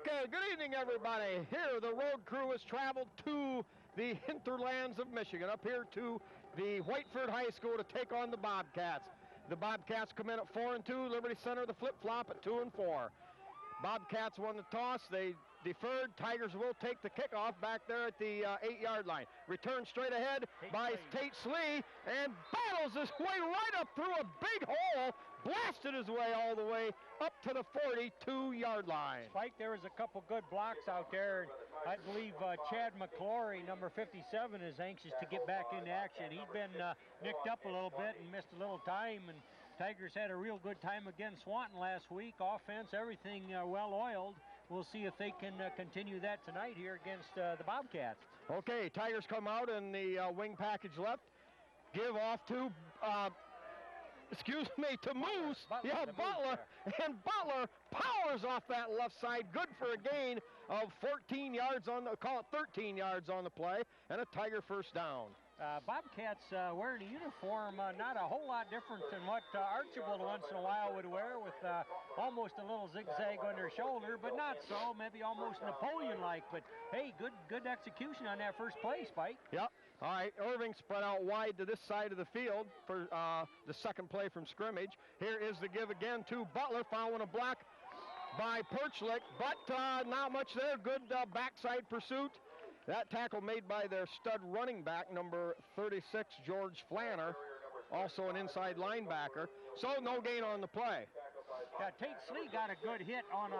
Okay, good evening, everybody. Here, the road crew has traveled to the hinterlands of Michigan, up here to the Whiteford High School to take on the Bobcats. The Bobcats come in at 4-2. Liberty Center, the flip-flop at 2-4. Bobcats won the toss. They deferred. Tigers will take the kickoff back there at the 8-yard line. Return straight ahead by Tate Slee and battles his way right up through a big hole, blasted his way all the way up to the 42-yard line. Spike, there was a couple good blocks out there. I believe Chad McClory, number 57, is anxious to get back into action. He's been nicked up a little bit and missed a little time, and Tigers had a real good time against Swanton last week. Offense, everything well-oiled. We'll see if they can continue that tonight here against the Bobcats. Okay, Tigers come out in the wing package left. Give off to, to Moose. Butler. And Butler powers off that left side. Good for a gain of 14 yards call it 13 yards on the play, and a Tiger first down. Bobcats wearing a uniform not a whole lot different than what Archibald once in a while would wear, with almost a little zigzag on their shoulder, but not so, maybe almost Napoleon-like. But hey, good execution on that first play, Spike. Yep. All right, Irving spread out wide to this side of the field for the second play from scrimmage. Here is the give again to Butler, following a block by Perchlik, but not much there. Good backside pursuit. That tackle made by their stud running back, number 36, George Flanner, also an inside linebacker. So no gain on the play. Tate Slee got a good hit on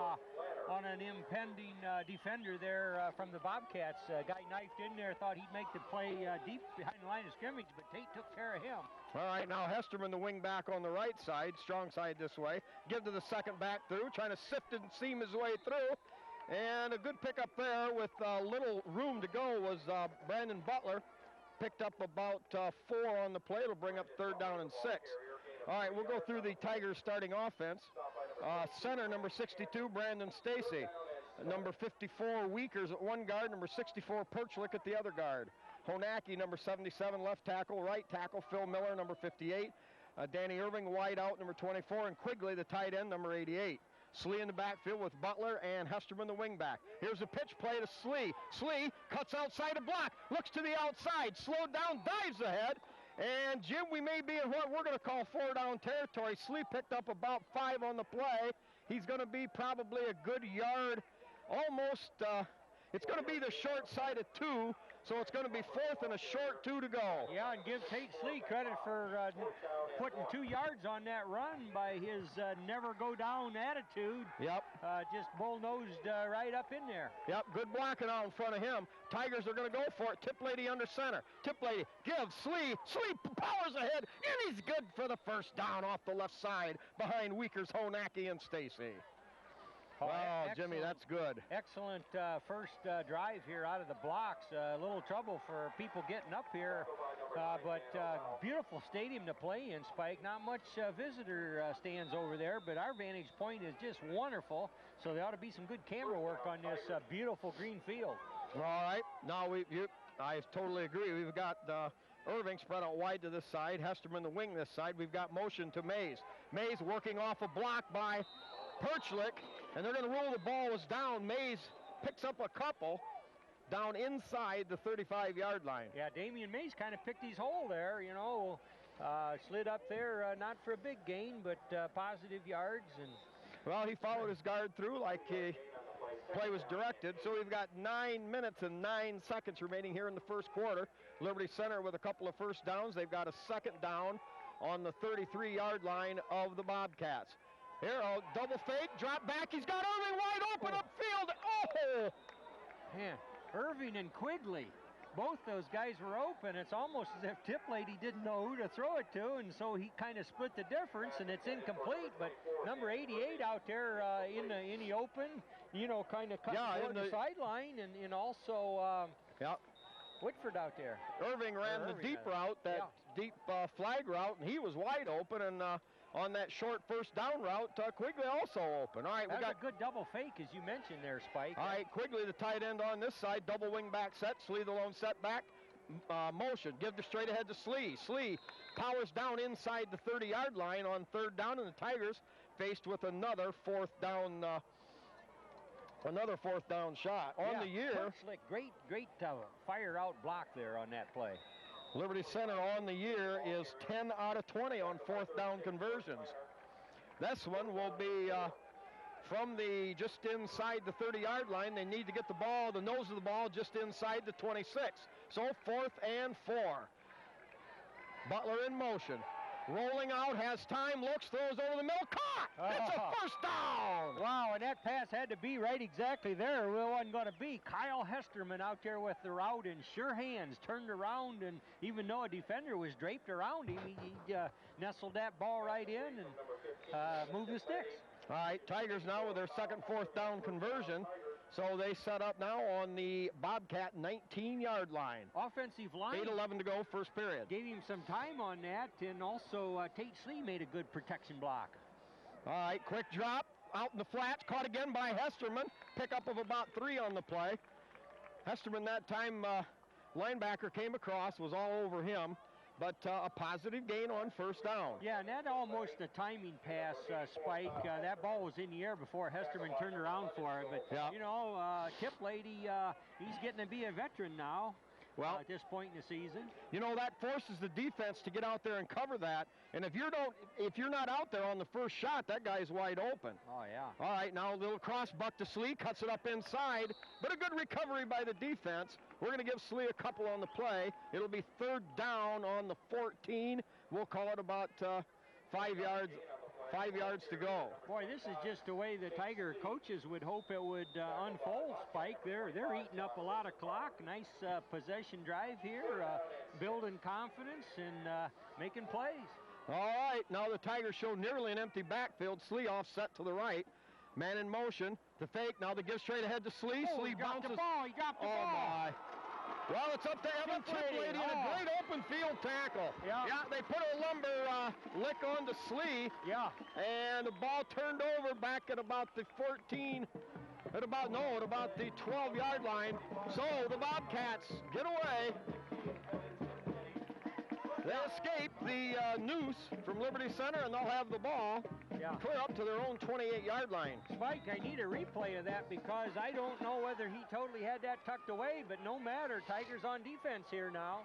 an impending defender there from the Bobcats. Guy knifed in there, thought he'd make the play deep behind the line of scrimmage, but Tate took care of him. All right, now Hesterman, the wing back on the right side, strong side this way. Give to the second back through, trying to sift and seam his way through. And a good pickup there with little room to go was Brandon Butler. Picked up about 4 on the play. It'll bring up 3rd down and 6. All right, we'll go through the Tigers starting offense. Center, number 62, Brandon Stacy. Number 54, Weekers at one guard. Number 64, Perchlik at the other guard. Honacki, number 77, left tackle. Right tackle, Phil Miller, number 58. Danny Irving, wide out, number 24. And Quigley, the tight end, number 88. Slee in the backfield with Butler and Hesterman, the wingback. Here's a pitch play to Slee. Slee cuts outside a block, looks to the outside, slowed down, dives ahead. And Jim, we may be in what we're going to call 4-down territory. Slee picked up about 5 on the play. He's going to be probably a good yard, almost, it's going to be the short side of 2, so it's going to be 4th and a short 2 to go. Yeah, and give Tate Slee credit for putting 2 yards on that run by his never-go-down attitude. Yep. Just bull-nosed right up in there. Yep, good blocking out in front of him. Tigers are going to go for it. Tip Lady under center. Tip Lady gives Slee. Slee powers ahead, and he's good for the first down off the left side behind Weekers, Honacki, and Stacy. Oh, Jimmy, that's good. Excellent first drive here out of the blocks. A little trouble for people getting up here, but beautiful stadium to play in, Spike. Not much visitor stands over there, but our vantage point is just wonderful, so there ought to be some good camera work on this beautiful green field. All right. Now, I totally agree. We've got Irving spread out wide to this side. Hesterman the wing this side. We've got motion to Mays. Mays working off a block by Perchlik, and they're going to roll the ball was down. Mays picks up a couple down inside the 35-yard line. Yeah, Damian Mays kind of picked his hole there, slid up there, not for a big gain, but positive yards. And well, he followed his guard through like play was directed. So we've got 9 minutes and 9 seconds remaining here in the first quarter. Liberty Center with a couple of first downs. They've got a second down on the 33-yard line of the Bobcats. Here, double fake, drop back. He's got Irving wide open upfield. Oh! Man, Irving and Quigley, both those guys were open. It's almost as if Tip Lady didn't know who to throw it to, and so he kind of split the difference, and it's incomplete. But number 88 out there in the open, kind of cut toward the sideline, and also Whiteford out there. Irving ran the deep route, deep flag route, and he was wide open, and on that short first down route, Quigley also open. All right, we got a good double fake, as you mentioned there, Spike. All right, Quigley, the tight end on this side, double wing back set. Slee, the lone setback. Motion, give the straight ahead to Slee. Slee powers down inside the 30-yard line on 3rd down, and the Tigers faced with another 4th down Another 4th down shot. On the year, Slick, great fire out block there on that play. Liberty Center on the year is 10 out of 20 on 4th down conversions. This one will be from the just inside the 30-yard line. They need to get the nose of the ball just inside the 26. So 4th and 4. Butler in motion. Rolling out, has time, looks, throws over the middle, caught! It's a 1st down! Wow, and that pass had to be right exactly there where it wasn't going to be. Kyle Hesterman out there with the route in sure hands, turned around, and even though a defender was draped around him, he nestled that ball right in and moved the sticks. All right, Tigers now with their 2nd, 4th down conversion. So they set up now on the Bobcat 19-yard line. Offensive line. 8:11 to go, 1st period. Gave him some time on that, and also Tate Slee made a good protection block. All right, quick drop out in the flats, caught again by Hesterman. Pickup of about 3 on the play. Hesterman that time, linebacker came across, was all over him. But a positive gain on 1st down. Yeah, and that almost a timing pass, Spike. That ball was in the air before Hesterman turned around for it. But, you know, Tip Lady, he's getting to be a veteran now. Well, at this point in the season, you know, that forces the defense to get out there and cover that. And if you're not out there on the first shot, that guy's wide open. Oh yeah. All right, now a little cross buck to Slee, cuts it up inside, but a good recovery by the defense. We're going to give Slee a couple on the play. It'll be 3rd down on the 14. We'll call it about 5 yards. 5 yards to go. Boy, this is just the way the Tiger coaches would hope it would unfold, Spike. They're eating up a lot of clock. Nice possession drive here, building confidence and making plays. All right, now the Tigers show nearly an empty backfield. Slee offset to the right. Man in motion to fake. Now the give straight ahead to Slee. Oh, Slee bounces. The ball. He dropped the ball. Oh, my. Well, it's up to Evan Tiplady and a great open field tackle. Yeah, they put a lumber lick on to Slee. Yeah. And the ball turned over back at about the 14, at about the 12-yard line. So the Bobcats get away. They escape the noose from Liberty Center, and they'll have the ball clear up to their own 28-yard line. Spike, I need a replay of that because I don't know whether he totally had that tucked away, but no matter. Tigers on defense here now.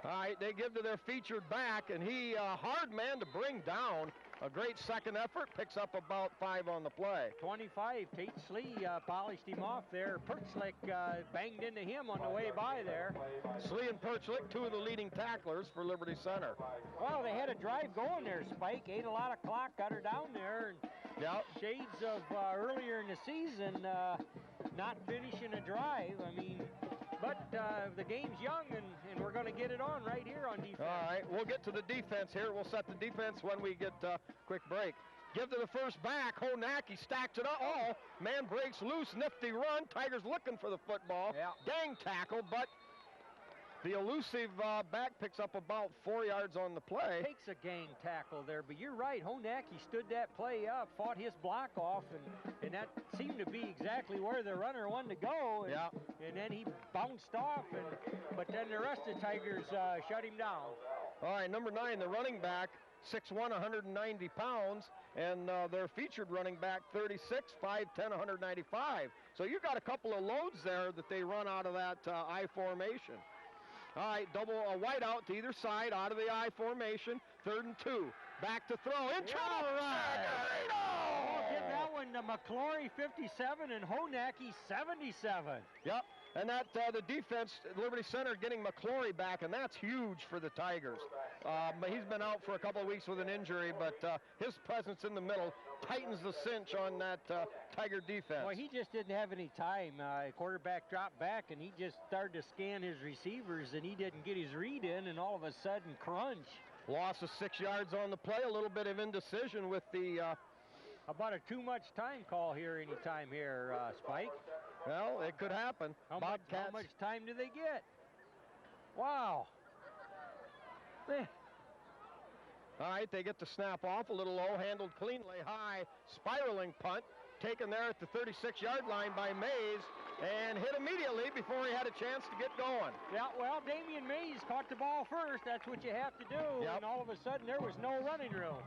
All right, they give to their featured back, and he, hard man to bring down. A great second effort, picks up about 5 on the play. 25, Tate Slee polished him off there. Perchlick banged into him on the way by there. Slee and Perchlick, 2 of the leading tacklers for Liberty Center. Well, they had a drive going there, Spike. Ate a lot of clock, got her down there. And shades of earlier in the season, not finishing a drive. I mean, but the game's young, and we're going to get it on right here on defense. All right, we'll get to the defense here. We'll set the defense when we get a quick break. Give to the first back. Honacki stacks it up. Oh, man breaks loose. Nifty run. Tigers looking for the football. Yeah. Gang tackle, but the elusive back picks up about 4 yards on the play. Takes a gang tackle there, but you're right. Honacki stood that play up, fought his block off, and that seemed to be exactly where the runner wanted to go. And, and then he bounced off, but then the rest of the Tigers shut him down. All right, number 9, the running back, 6'1", 190 pounds, and their featured running back, 36, 5'10", 195. So you got a couple of loads there that they run out of that I formation. All right, double a wide out to either side, out of the I formation. 3rd and 2. Back to throw. In trouble. Give that one to McClory, 57, and Honacki, 77. Yep, and that the defense, Liberty Center, getting McClory back, and that's huge for the Tigers. He's been out for a couple of weeks with an injury, but his presence in the middle tightens the cinch on that Tiger defense. Well, he just didn't have any time. Quarterback dropped back, and he just started to scan his receivers, and he didn't get his read in, and all of a sudden, crunch. Loss of 6 yards on the play, a little bit of indecision with the... About a too much time call here anytime here, Spike. Well, it could happen. How much time do they get? Wow. All right, they get the snap off, a little low, handled cleanly, high, spiraling punt, taken there at the 36-yard line by Mays, and hit immediately before he had a chance to get going. Yeah, well, Damian Mays caught the ball first. That's what you have to do. And all of a sudden, there was no running room.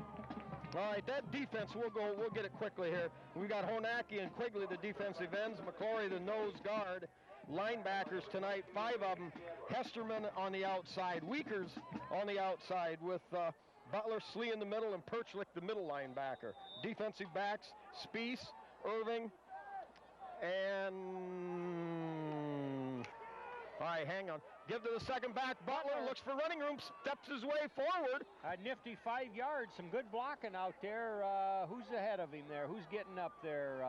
All right, that defense, we'll get it quickly here. We got Honacki and Quigley, the defensive ends, McClory, the nose guard. Linebackers tonight, 5 of them. Hesterman on the outside, Weekers on the outside with Butler, Slee in the middle, and Perchlik, the middle linebacker. Defensive backs, Spiess, Irving, and... All right, hang on. Give to the second back. Butler looks for running room, steps his way forward. A nifty 5 yards, some good blocking out there. Who's ahead of him there? Who's getting up there?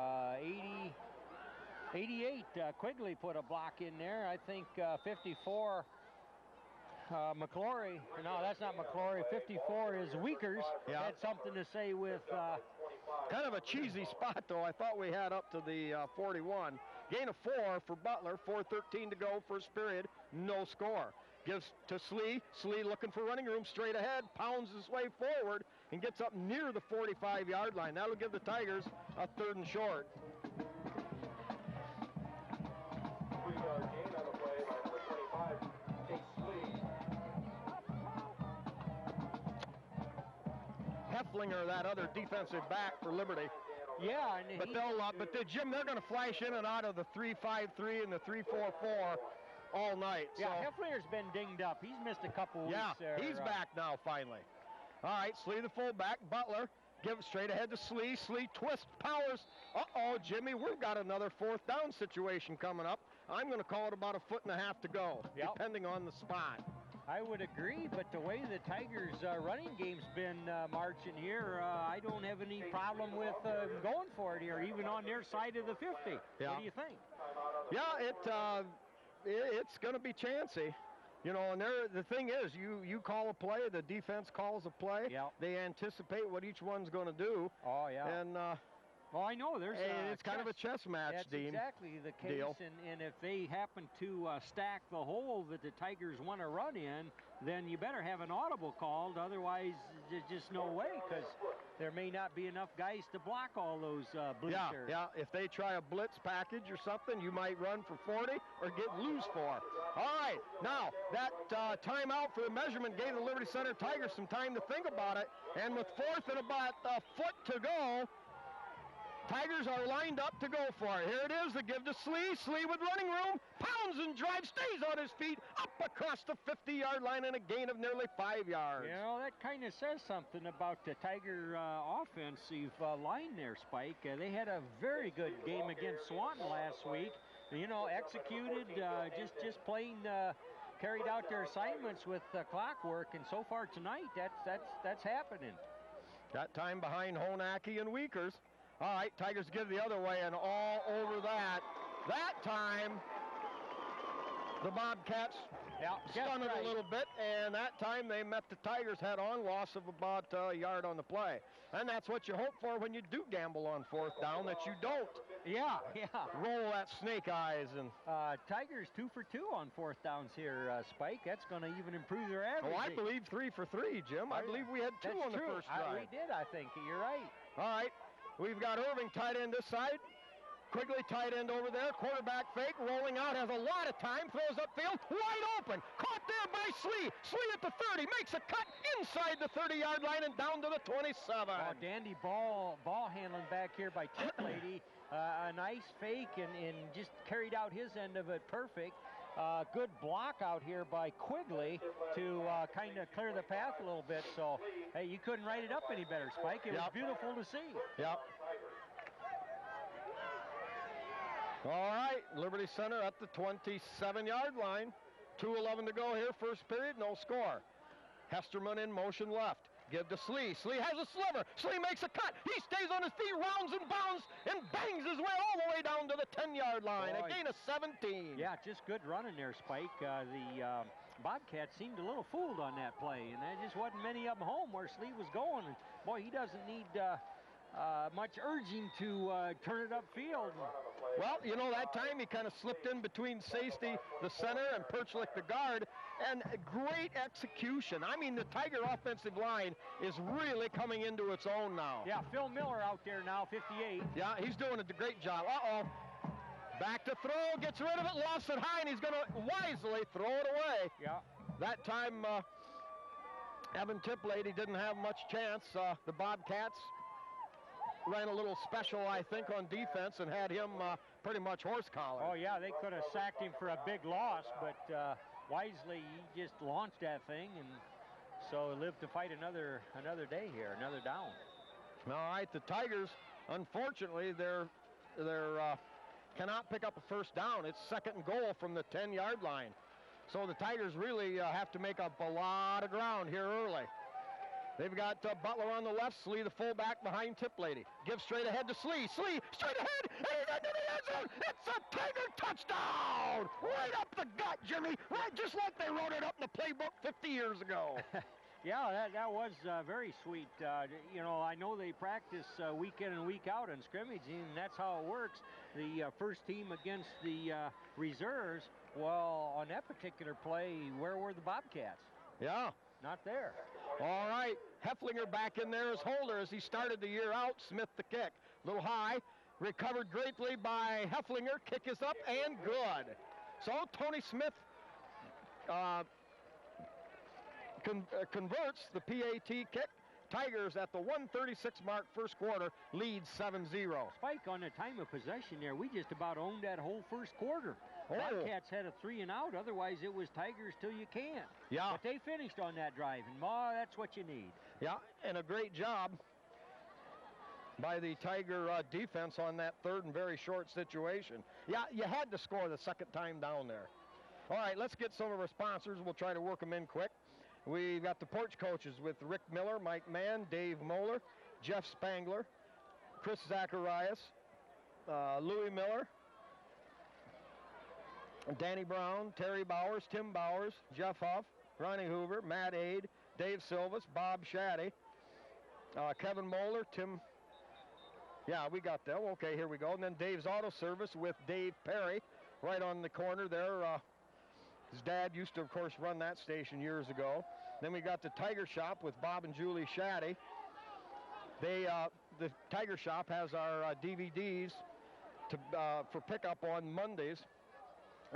88. Quigley put a block in there. I think 54. McClory. No, that's not McClory. 54 is Weekers. Yeah. Had something to say with... kind of a cheesy spot, though. I thought we had up to the 41. Gain of 4 for Butler. 4:13 to go, first period. No score. Gives to Slee. Slee looking for running room straight ahead. Pounds his way forward and gets up near the 45-yard line. That'll give the Tigers a 3rd and short. 3-yard gain on the play by number 25, Chase Slee. Hefflinger, that other defensive back for Liberty. Yeah, and Jim, they're going to flash in and out of the 3-5-3 and the 3-4-4 all night. Yeah, so. Hefflinger's been dinged up. He's missed a couple weeks there. He's back now, finally. All right, Slee the fullback. Butler, give it straight ahead to Slee. Slee twists, powers. Uh-oh, Jimmy, we've got another 4th down situation coming up. I'm going to call it about 1.5 feet to go, depending on the spot. I would agree, but the way the Tigers' running game's been marching here, I don't have any problem with going for it here, even on their side of the 50. Yeah. What do you think? Yeah, it's going to be chancy. You know, and the thing is, you call a play, the defense calls a play. Yeah. They anticipate what each one's going to do. Oh, yeah. And well, I know there's it's kind of a chess match, That's Dean. exactly the case, Deal. and if they happen to stack the hole that the Tigers want to run in, then you better have an audible called. Otherwise, there's just no way, because there may not be enough guys to block all those bleachers. Yeah, if they try a blitz package or something, you might run for 40 or get loose for. All right, now that timeout for the measurement gave the Liberty Center Tigers some time to think about it, and with 4th and about a foot to go, Tigers are lined up to go for it. Here it is, the give to Slee. Slee with running room, pounds and drives, stays on his feet, up across the 50-yard line and a gain of nearly 5 yards. You know, that kind of says something about the Tiger offensive line there, Spike. They had a very good game against Swanton last week. You know, executed, just plain carried out their assignments with clockwork, and so far tonight, that's happening. Got time behind Honacki and Weekers. All right, Tigers give the other way, and all over that. That time, the Bobcats spun it a little bit, and that time they met the Tigers head-on, loss of about a yard on the play. And that's what you hope for when you do gamble on 4th down, that you don't roll that snake eyes. And Tigers 2 for 2 on 4th downs here, Spike. That's going to even improve their average. Oh, I believe 3 for 3, Jim. I believe we had 2 on the first drive. We did, I think. You're right. All right. We've got Irving tight end this side. Quigley tight end over there. Quarterback fake, rolling out, has a lot of time, throws upfield, wide open. Caught there by Slee. Slee at the 30, makes a cut inside the 30-yard line and down to the 27. Oh, dandy ball handling back here by Tip Lady. A nice fake and just carried out his end of it perfect. Good block out here by Quigley to kind of clear the path a little bit. So, hey, you couldn't write it up any better, Spike. It was beautiful to see. Yep. All right, Liberty Center at the 27-yard line. 2:11 to go here, first period, no score. Hesterman in motion left. Give to Slee. Slee has a sliver. Slee makes a cut. He stays on his feet, rounds and bounds, and bangs his way all the way down to the 10-yard line. A gain of 17. Yeah, just good running there, Spike. The Bobcats seemed a little fooled on that play, and there just wasn't many of them home where Slee was going. And boy, he doesn't need much urging to turn it upfield. Well, you know, that time he kind of slipped in between Sasty, the center, and Perchlik, the guard, and great execution. I mean, the Tiger offensive line is really coming into its own now. Yeah, Phil Miller out there now, 58. Yeah, he's doing a great job. Uh-oh. Back to throw, gets rid of it, lofts it high, and he's going to wisely throw it away. Yeah. That time, Evan Tiplady didn't have much chance. The Bobcats ran a little special, I think, on defense and had him pretty much horse collar. Oh, yeah, they could have sacked him for a big loss, but wisely, he just launched that thing, and so lived to fight another day here, another down. All right, the Tigers, unfortunately, they're cannot pick up a first down. It's 2nd and goal from the 10-yard line. So the Tigers really have to make up a lot of ground here early. They've got Butler on the left, Slee the fullback behind Tiplady. Gives straight ahead to Slee. Slee straight ahead, and he's into the end zone. It's a Tiger touchdown! Right up the gut, Jimmy. Right, just like they wrote it up in the playbook 50 years ago. Yeah, that was very sweet. You know, I know they practice week in and week out in scrimmaging, and that's how it works. The first team against the reserves, well, on that particular play, where were the Bobcats? Yeah. Not there. All right, Hefflinger back in there as holder as he started the year out. Smith the kick. Little high, recovered greatly by Hefflinger. Kick is up and good. So Tony Smith converts the PAT kick. Tigers at the 1:36 mark first quarter lead 7-0. Spike, on the time of possession there, we just about owned that whole first quarter. Oh. Bobcats had a 3 and out, otherwise it was Tigers till you can't. Yeah. But they finished on that drive, and that's what you need. Yeah, and a great job by the Tiger defense on that 3rd and very short situation. Yeah, you had to score the second time down there. All right, let's get some of our sponsors. We'll try to work them in quick. We've got the porch coaches with Rick Miller, Mike Mann, Dave Moeller, Jeff Spangler, Chris Zacharias, Louis Miller, Danny Brown, Terry Bowers, Tim Bowers, Jeff Huff, Ronnie Hoover, Matt Aid, Dave Silvas, Bob Shaddy, Kevin Moeller, Tim. Yeah, we got that. Okay, here we go. And then Dave's Auto Service with Dave Perry right on the corner there. His dad used to, of course, run that station years ago. Then we got the Tiger Shop with Bob and Julie Shaddy. The Tiger Shop has our DVDs for pickup on Mondays.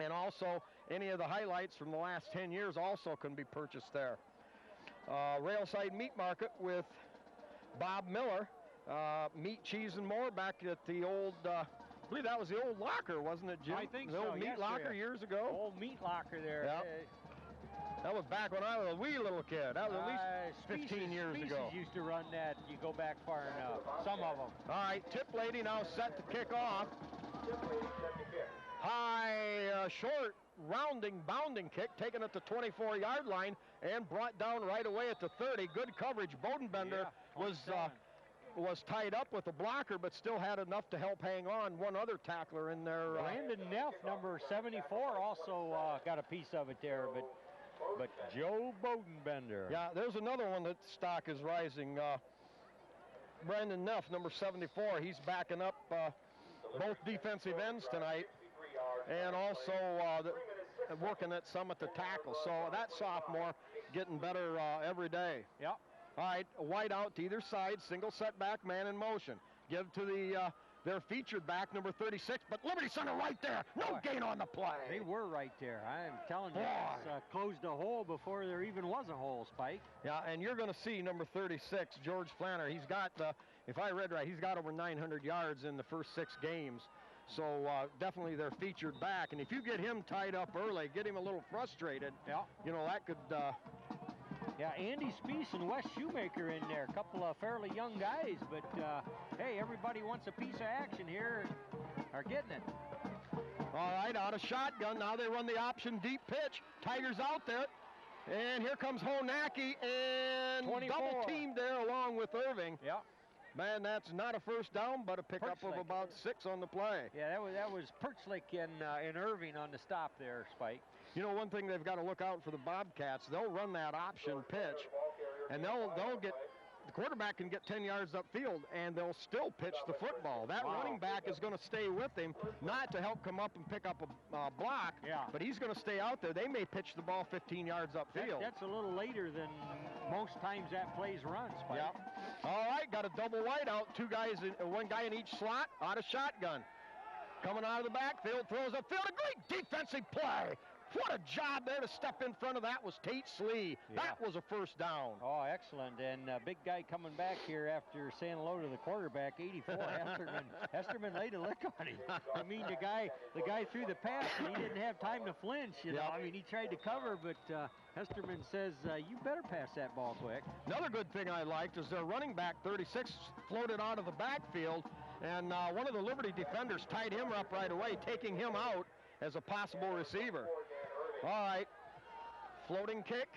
And also, any of the highlights from the last 10 years also can be purchased there. Railside Meat Market with Bob Miller. Meat, cheese, and more back at the old, I believe that was the old locker, wasn't it, Jim? I think the so, old meat locker years ago. Old meat locker there. Yeah. That was back when I was a wee little kid. That was at least 15 years ago. Used to run that. You go back far enough. Some of them. All right, Tiplady now set to kick off. High, short, bounding kick, taken at the 24-yard line and brought down right away at the 30. Good coverage. Bodenbender was tied up with a blocker, but still had enough to help hang on. One other tackler in there. Brandon Neff, number 74, also got a piece of it there, but Joe Bodenbender. Yeah, there's another one that stock is rising. Brandon Neff, number 74, he's backing up both defensive ends tonight, and also working at some at the tackle. So that sophomore getting better every day. Yep. All right, a wide out to either side, single setback, man in motion. Give to their featured back, number 36, but Liberty Center right there. No gain on the play. They were right there. I'm telling you, it's closed a hole before there even was a hole, Spike. Yeah, and you're going to see number 36, George Flanner. He's got, if I read right, he's got over 900 yards in the first 6 games. So definitely they're featured back. And if you get him tied up early, get him a little frustrated, you know, that could... Yeah, Andy Speece and Wes Shoemaker in there, a couple of fairly young guys, but hey, everybody wants a piece of action here and are getting it. All right, out of shotgun, now they run the option deep pitch. Tigers out there, and here comes Honacki, and 24. Double teamed there along with Irving. Yeah. Man, that's not a first down, but a pickup of about 6 on the play. Yeah, that was Perchlick and Irving on the stop there, Spike. You know, one thing they've got to look out for the Bobcats, they'll run that option pitch, and they'll get, the quarterback can get 10 yards upfield, and they'll still pitch the football. That running back is going to stay with him, not to help come up and pick up a block, but he's going to stay out there. They may pitch the ball 15 yards upfield. That's a little later than most times that play's run, Spike. Yeah. All right, got a double wide out, one guy in each slot, out of shotgun. Coming out of the backfield, throws upfield, a great defensive play. What a job there to step in front of that was Tate Slee. Yeah. That was a first down. Oh, excellent. And big guy coming back here after saying hello to the quarterback, 84, Hesterman. Hesterman laid a lick on him. I mean, the guy threw the pass, and he didn't have time to flinch. You know, I mean, he tried to cover, but Hesterman says, you better pass that ball quick. Another good thing I liked is their running back, 36, floated out of the backfield, and one of the Liberty defenders tied him up right away, taking him out as a possible receiver. All right, floating kick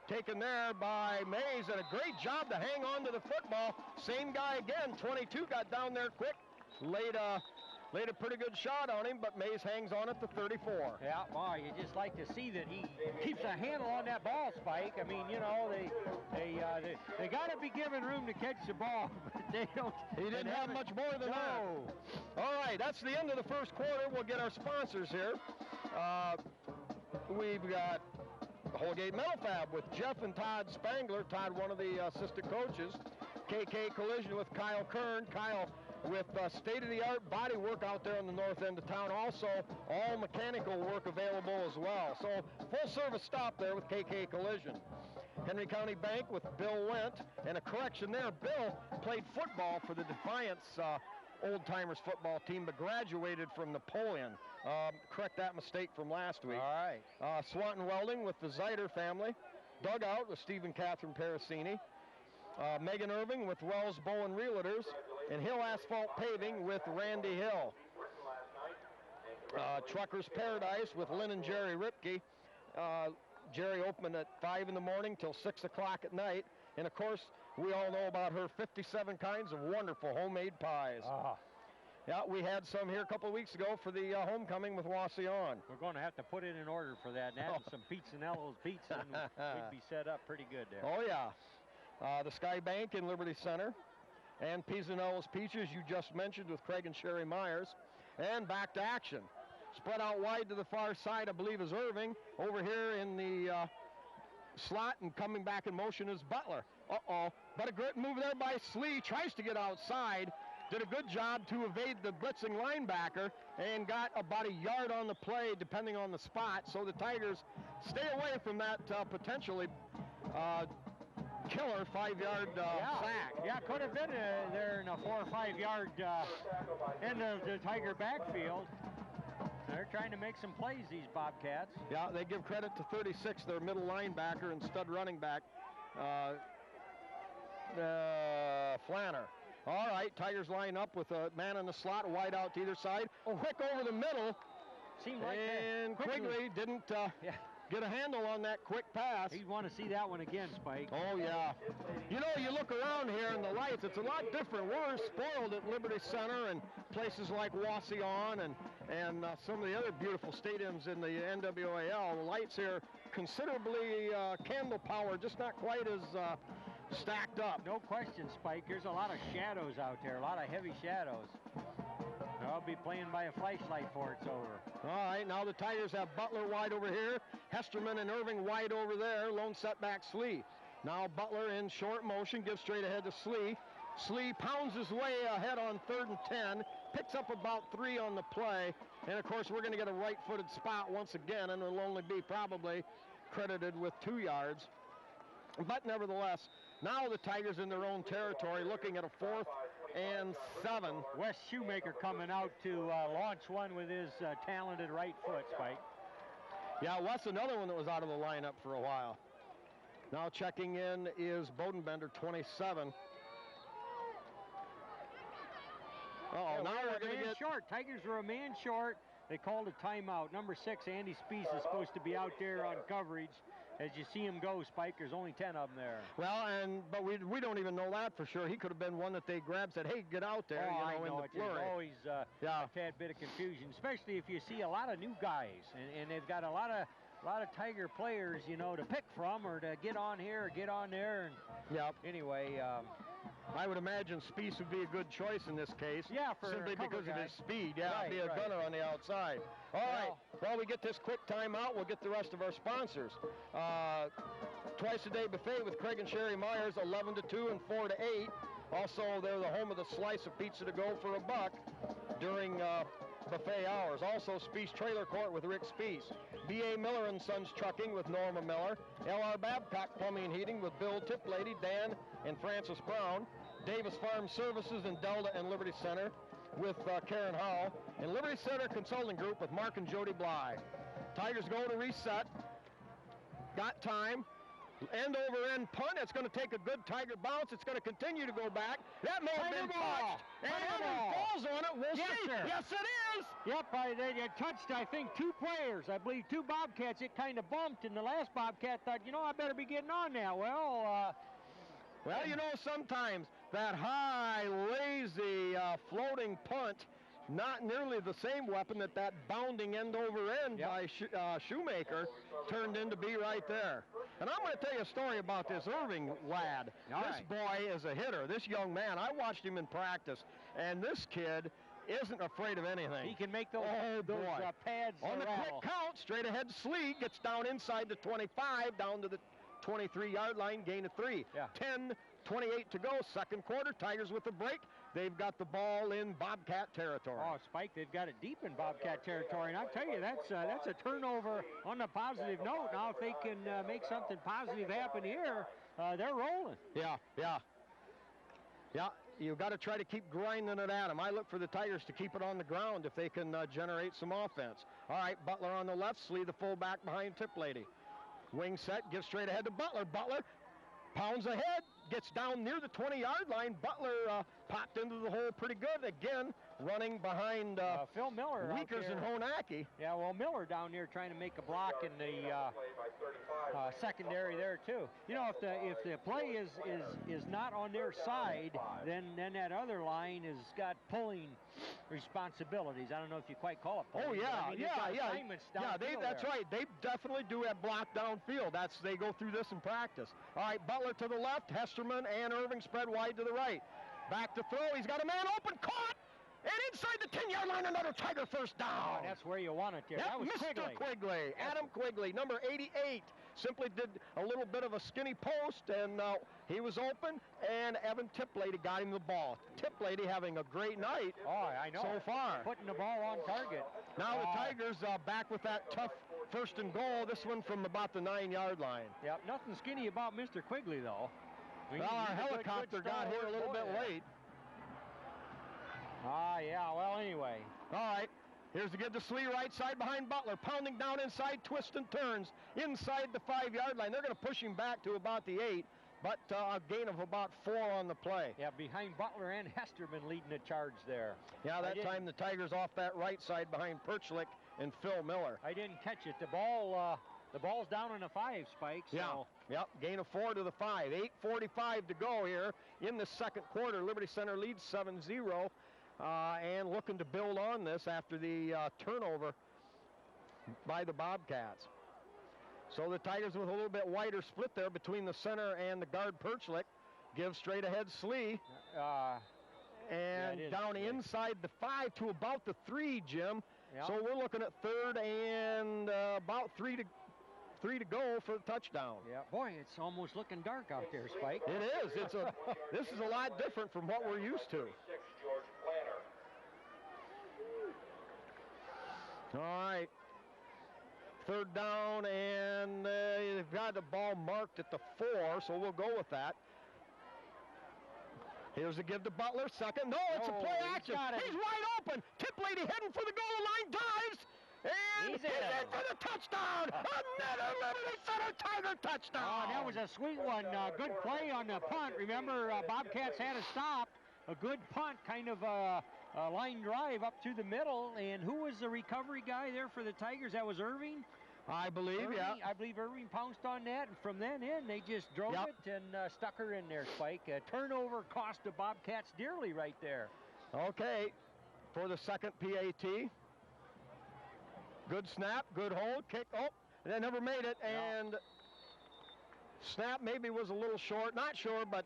taken there by Mays, and a great job to hang on to the football. Same guy again, 22, got down there quick, laid a pretty good shot on him, but Mays hangs on at the 34. Yeah, well, you just like to see that he keeps a handle on that ball, Spike. I mean, you know, they got to be given room to catch the ball, but they don't. He didn't have much more than that. All right, that's the end of the first quarter. We'll get our sponsors here. We've got Holgate Metal Fab with Jeff and Todd Spangler. Todd, one of the assistant coaches. KK Collision with Kyle Kern. Kyle with state-of-the-art body work out there on the north end of town. Also, all mechanical work available as well. So, full-service stop there with KK Collision. Henry County Bank with Bill Wendt. And a correction there, Bill played football for the Defiance old-timers football team, but graduated from Napoleon. Correct that mistake from last week. All right. Swanton Welding with the Zeider family. Dugout with Steve and Catherine Parasini. Megan Irving with Wells Bowen Realtors. And Hill Asphalt Paving with Randy Hill. Truckers Paradise with Lynn and Jerry Ripke. Jerry opened at 5 in the morning till 6 o'clock at night. And of course, we all know about her 57 kinds of wonderful homemade pies. Yeah, we had some here a couple of weeks ago for the homecoming with Wasion. We're going to have to put it in order for that and add some Pizzanello's pizza, and we'd be set up pretty good there. Oh, yeah. The Sky Bank in Liberty Center. And Pizzanello's Peaches, you just mentioned, with Craig and Sherry Myers. And back to action. Spread out wide to the far side, I believe, is Irving. Over here in the slot and coming back in motion is Butler. But a great move there by Slee. Tries to get outside. Did a good job to evade the blitzing linebacker and got about a yard on the play, depending on the spot. So the Tigers stay away from that potentially killer 5-yard sack. Yeah, could have been there in a 4 or 5 yard end of the Tiger backfield. They're trying to make some plays, these Bobcats. Yeah, they give credit to 36, their middle linebacker and stud running back, Flanner. All right, Tigers line up with a man in the slot, wide out to either side. Quick over the middle. Seemed like and Quigley didn't get a handle on that quick pass. You'd want to see that one again, Spike. Oh, yeah. You know, you look around here in the lights, it's a lot different. We're spoiled at Liberty Center and places like Wasion and some of the other beautiful stadiums in the NWAL. The lights here considerably candle power, just not quite as stacked up. No question, Spike. There's a lot of shadows out there, a lot of heavy shadows. I'll be playing by a flashlight before it's over. All right, now the Tigers have Butler wide over here, Hesterman and Irving wide over there, lone setback Slee. Now Butler in short motion, gives straight ahead to Slee. Slee pounds his way ahead on 3rd and 10, picks up about 3 on the play, and of course we're going to get a right-footed spot once again, and it'll only be probably credited with 2 yards. But nevertheless, now the Tigers in their own territory, looking at a 4th and 7. Wes Shoemaker coming out to launch one with his talented right foot, Spike. Yeah, Wes, another one that was out of the lineup for a while. Now checking in is Bodenbender, 27. Now we're going to get short. Tigers are a man short. They called a timeout. Number 6, Andy Spees, is supposed to be out there on coverage. As you see him go, Spike, there's only 10 of them there. Well, but we don't even know that for sure. He could have been one that they grabbed, said, hey, get out there, I know in the flurry. There's always a tad bit of confusion, especially if you see a lot of new guys, and they've got a lot of Tiger players, to pick from, or to get on here or get on there. And anyway, I would imagine Spees would be a good choice in this case. Yeah, for simply because of his speed. Yeah, right, be a gunner on the outside. All right. While we get this quick timeout, we'll get the rest of our sponsors. Twice a day buffet with Craig and Sherry Myers, 11 to 2 and 4 to 8. Also, they're the home of the slice of pizza to go for $1 during Buffet Hours. Also, Speece Trailer Court with Rick Speece. B.A. Miller & Sons Trucking with Norma Miller. L.R. Babcock Plumbing and Heating with Bill Tiplady, Dan, and Francis Brown. Davis Farm Services in Delta and Liberty Center with Karen Howell. And Liberty Center Consulting Group with Mark and Jody Bly. Tigers go to reset. Got time. End over end punt. It's going to take a good Tiger bounce. It's going to continue to go back. That may have been touched. And Evans falls on it. We'll see. Sir. Yes, it is. Yep, they touched, I think, 2 players. I believe 2 Bobcats. It kind of bumped, and the last Bobcat thought, you know, I better be getting on now. Well, you know, sometimes that high, lazy, floating punt, not nearly the same weapon that bounding end over end by Shoemaker turned in to be right there. And I'm going to tell you a story about this Irving lad. This boy is a hitter. This young man, I watched him in practice, and this kid isn't afraid of anything. he can make those, pads on the rattle. quick count, straight ahead Slee gets down inside the 25, down to the 23-yard line, gain of 3. 10:28 to go, second quarter. Tigers with the break. They've got the ball in Bobcat territory. Oh, Spike, they've got it deep in Bobcat territory, and I'll tell you, that's a turnover on a positive note. Now, if they can make something positive happen here, they're rolling. Yeah. You've got to try to keep grinding it at them. I look for the Tigers to keep it on the ground if they can generate some offense. All right, Butler on the left, Slee the fullback behind Tiplady. Wing set, gives straight ahead to Butler. Butler pounds ahead, gets down near the 20-yard line. Butler popped into the hole pretty good. Again, running behind Phil Miller Weekers and Honacki. Yeah, well, Miller down there trying to make a block in the secondary there too. You know, if the play is not on their side, then that other line has got pulling responsibilities. I don't know if you quite call it pulling. That's right. They definitely do have block downfield. They go through this in practice. All right, Butler to the left, Hesterman and Irving spread wide to the right. Back to throw. He's got a man open, caught, and inside the 10-yard line, another Tiger first down. Oh, that's where you want it there. Yep, That was Mr. Quigley. Adam Quigley, number 88. Simply did a little bit of a skinny post, and he was open, and Evan Tiplady got him the ball. Tiplady having a great night so far. Putting the ball on target. Now the Tigers back with that tough first and goal, this one from about the 9-yard line. Yep, nothing skinny about Mr. Quigley, though. Our helicopter got here a little bit late. Well, anyway. All right. Here's the give to Slee, right side behind Butler, pounding down inside, twists and turns inside the 5-yard line. They're going to push him back to about the 8, but a gain of about 4 on the play. Yeah, behind Butler and Hesterman leading the charge there. Yeah, that time the Tigers off that right side behind Perchlik and Phil Miller. I didn't catch it. The ball's down on the 5, Spike. So. Yep, gain of 4 to the 5. 8:45 to go here in the second quarter. Liberty Center leads 7-0. And looking to build on this after the turnover by the Bobcats. So the Tigers with a little bit wider split there between the center and the guard Perchlik. Gives straight ahead Slee. And down inside the 5 to about the 3, Jim. Yep. So we're looking at third and about 3 to go for the touchdown. Yeah, boy, it's almost looking dark out there, Spike. It is. This is a lot different from what we're used to. All right, third down, and they've got the ball marked at the 4, so we'll go with that. Here's a give to Butler, second. No, it's a play action. He's wide open. Tiplady heading for the goal line, dives, and he's in for the touchdown. Another Liberty Center Tiger touchdown. Oh, that was a sweet one. Good play on the punt. Remember, Bobcats had a stop. A good punt, kind of a line drive up to the middle. And who was the recovery guy there for the Tigers? That was Irving? I believe, yeah. I believe Irving pounced on that, and from then in, they just drove it and stuck her in there, Spike. A turnover cost the Bobcats dearly right there. Okay, for the second PAT. Good snap, good hold, kick. Oh, they never made it, and snap maybe was a little short. Not sure, but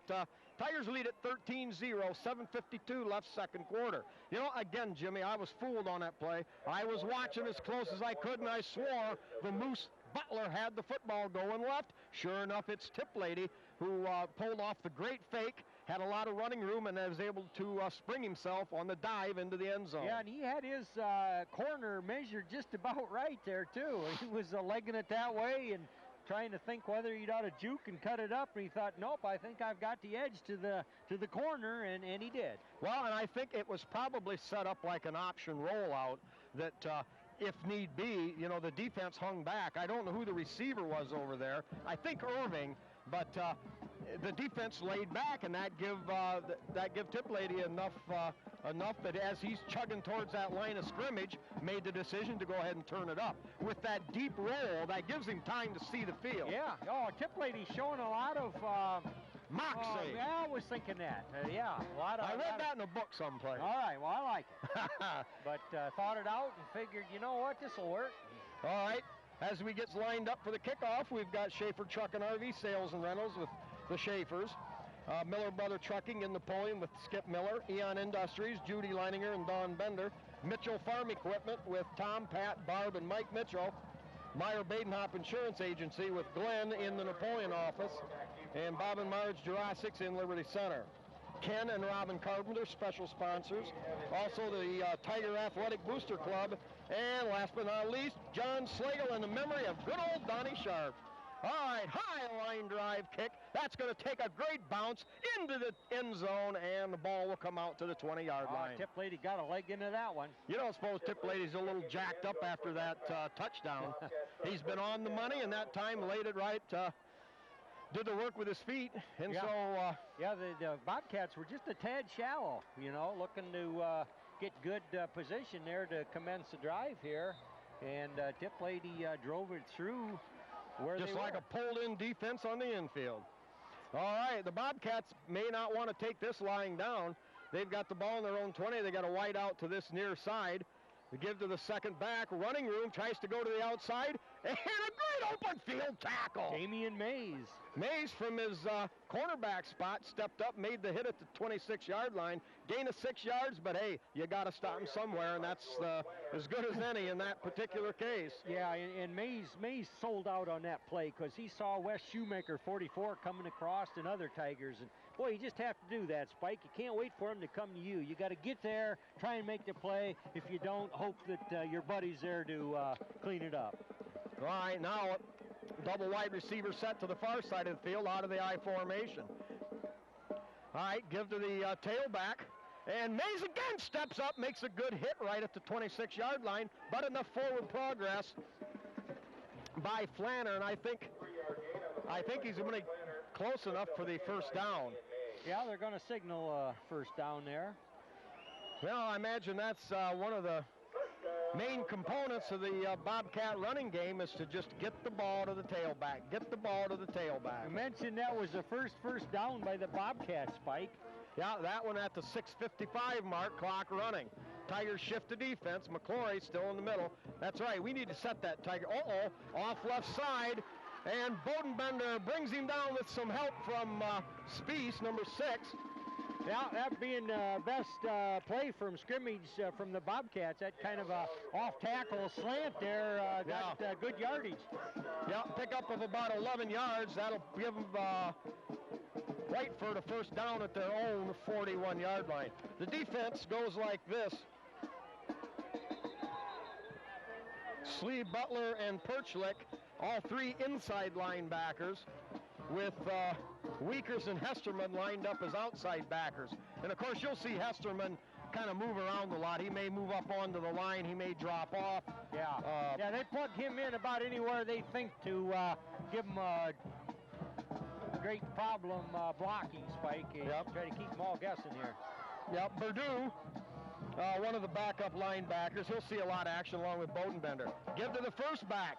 Tigers lead at 13-0, 7:52 left second quarter. You know, again, Jimmy, I was fooled on that play. I was watching as close as I could, and I swore the Moose Butler had the football going left. Sure enough, it's Tiplady who pulled off the great fake, had a lot of running room and was able to spring himself on the dive into the end zone. Yeah, and he had his corner measured just about right there, too. He was legging it that way and trying to think whether he'd ought to juke and cut it up, and he thought, nope, I think I've got the edge to the corner, and he did. Well, and I think it was probably set up like an option rollout that if need be, you know, the defense hung back. I don't know who the receiver was over there. I think Irving, but the defense laid back, and that give Tip Lady enough that as he's chugging towards that line of scrimmage, made the decision to go ahead and turn it up. With that deep roll, that gives him time to see the field. Yeah. Oh, Tip Lady's showing a lot of moxie. Yeah, I was thinking that. Yeah, a lot of. I read that in a book someplace. All right. Well, I like it. But thought it out and figured, you know what, this will work. All right. As we get lined up for the kickoff, we've got Schaefer Truck and RV Sales and Rentals with the Schaefers. Miller Brother Trucking in Napoleon with Skip Miller. Eon Industries, Judy Leininger and Don Bender. Mitchell Farm Equipment with Tom, Pat, Barb, and Mike Mitchell. Meyer Badenhop Insurance Agency with Glenn in the Napoleon office. And Bob and Marge Jurassics in Liberty Center. Ken and Robin Carpenter, special sponsors. Also the Tiger Athletic Booster Club. And last but not least, John Slagle in the memory of good old Donnie Sharp. All right, high line drive kick. That's going to take a great bounce into the end zone, and the ball will come out to the 20-yard line. Tip Lady got a leg into that one. You don't suppose Tip Lady's a little jacked up after that touchdown. He's been on the money, and that time laid it right. Did the work with his feet, and yeah. so... yeah, the Bobcats were just a tad shallow, you know, looking to get good position there to commence the drive here. And Tip Lady drove it through where just they like were. A pulled-in defense on the infield. All right, the Bobcats may not want to take this lying down. They've got the ball in their own 20. They got a wide out to this near side. They give to the second back. Running room, tries to go to the outside, and a great open field tackle. Damian Mays. Mays from his cornerback spot stepped up, made the hit at the 26-yard line. Gain of 6 yards, but hey, you got to stop him somewhere, and that's as good as any in that particular case. Yeah, and Mays sold out on that play because he saw Wes Shoemaker, 44, coming across and other Tigers. And boy, you just have to do that, Spike. You can't wait for him to come to you. You got to get there, try and make the play. If you don't, hope that your buddy's there to clean it up. All right, now double wide receiver set to the far side of the field out of the I formation. All right, give to the tailback. And Mays again steps up, makes a good hit right at the 26-yard line, but enough forward progress by Flanner, and I think he's going to be close enough for the first down. Yeah, they're going to signal first down there. Well, I imagine that's one of the main components of the Bobcat running game is to just get the ball to the tailback. Get the ball to the tailback. You mentioned that was the first down by the Bobcats, Spike. Yeah, that one at the 6:55 mark, clock running. Tigers shift to defense. McClory still in the middle. That's right, we need to set that Tiger. Off left side. And Bodenbender brings him down with some help from Spies, number 6. Yeah, that being the best play from scrimmage from the Bobcats. That kind of a off-tackle slant there got good yardage. Yeah, pickup of about 11 yards. That'll give Whiteford a first down at their own 41-yard line. The defense goes like this. Slee, Butler, and Perchlik, all three inside linebackers, with Weekers and Hesterman lined up as outside backers. And of course, you'll see Hesterman kind of move around a lot. He may move up onto the line. He may drop off. Yeah, they plug him in about anywhere they think to give him a great problem blocking, Spike. Yep. Try to keep them all guessing here. Yep, Purdue, one of the backup linebackers. He'll see a lot of action along with Bodenbender. Give to the first back.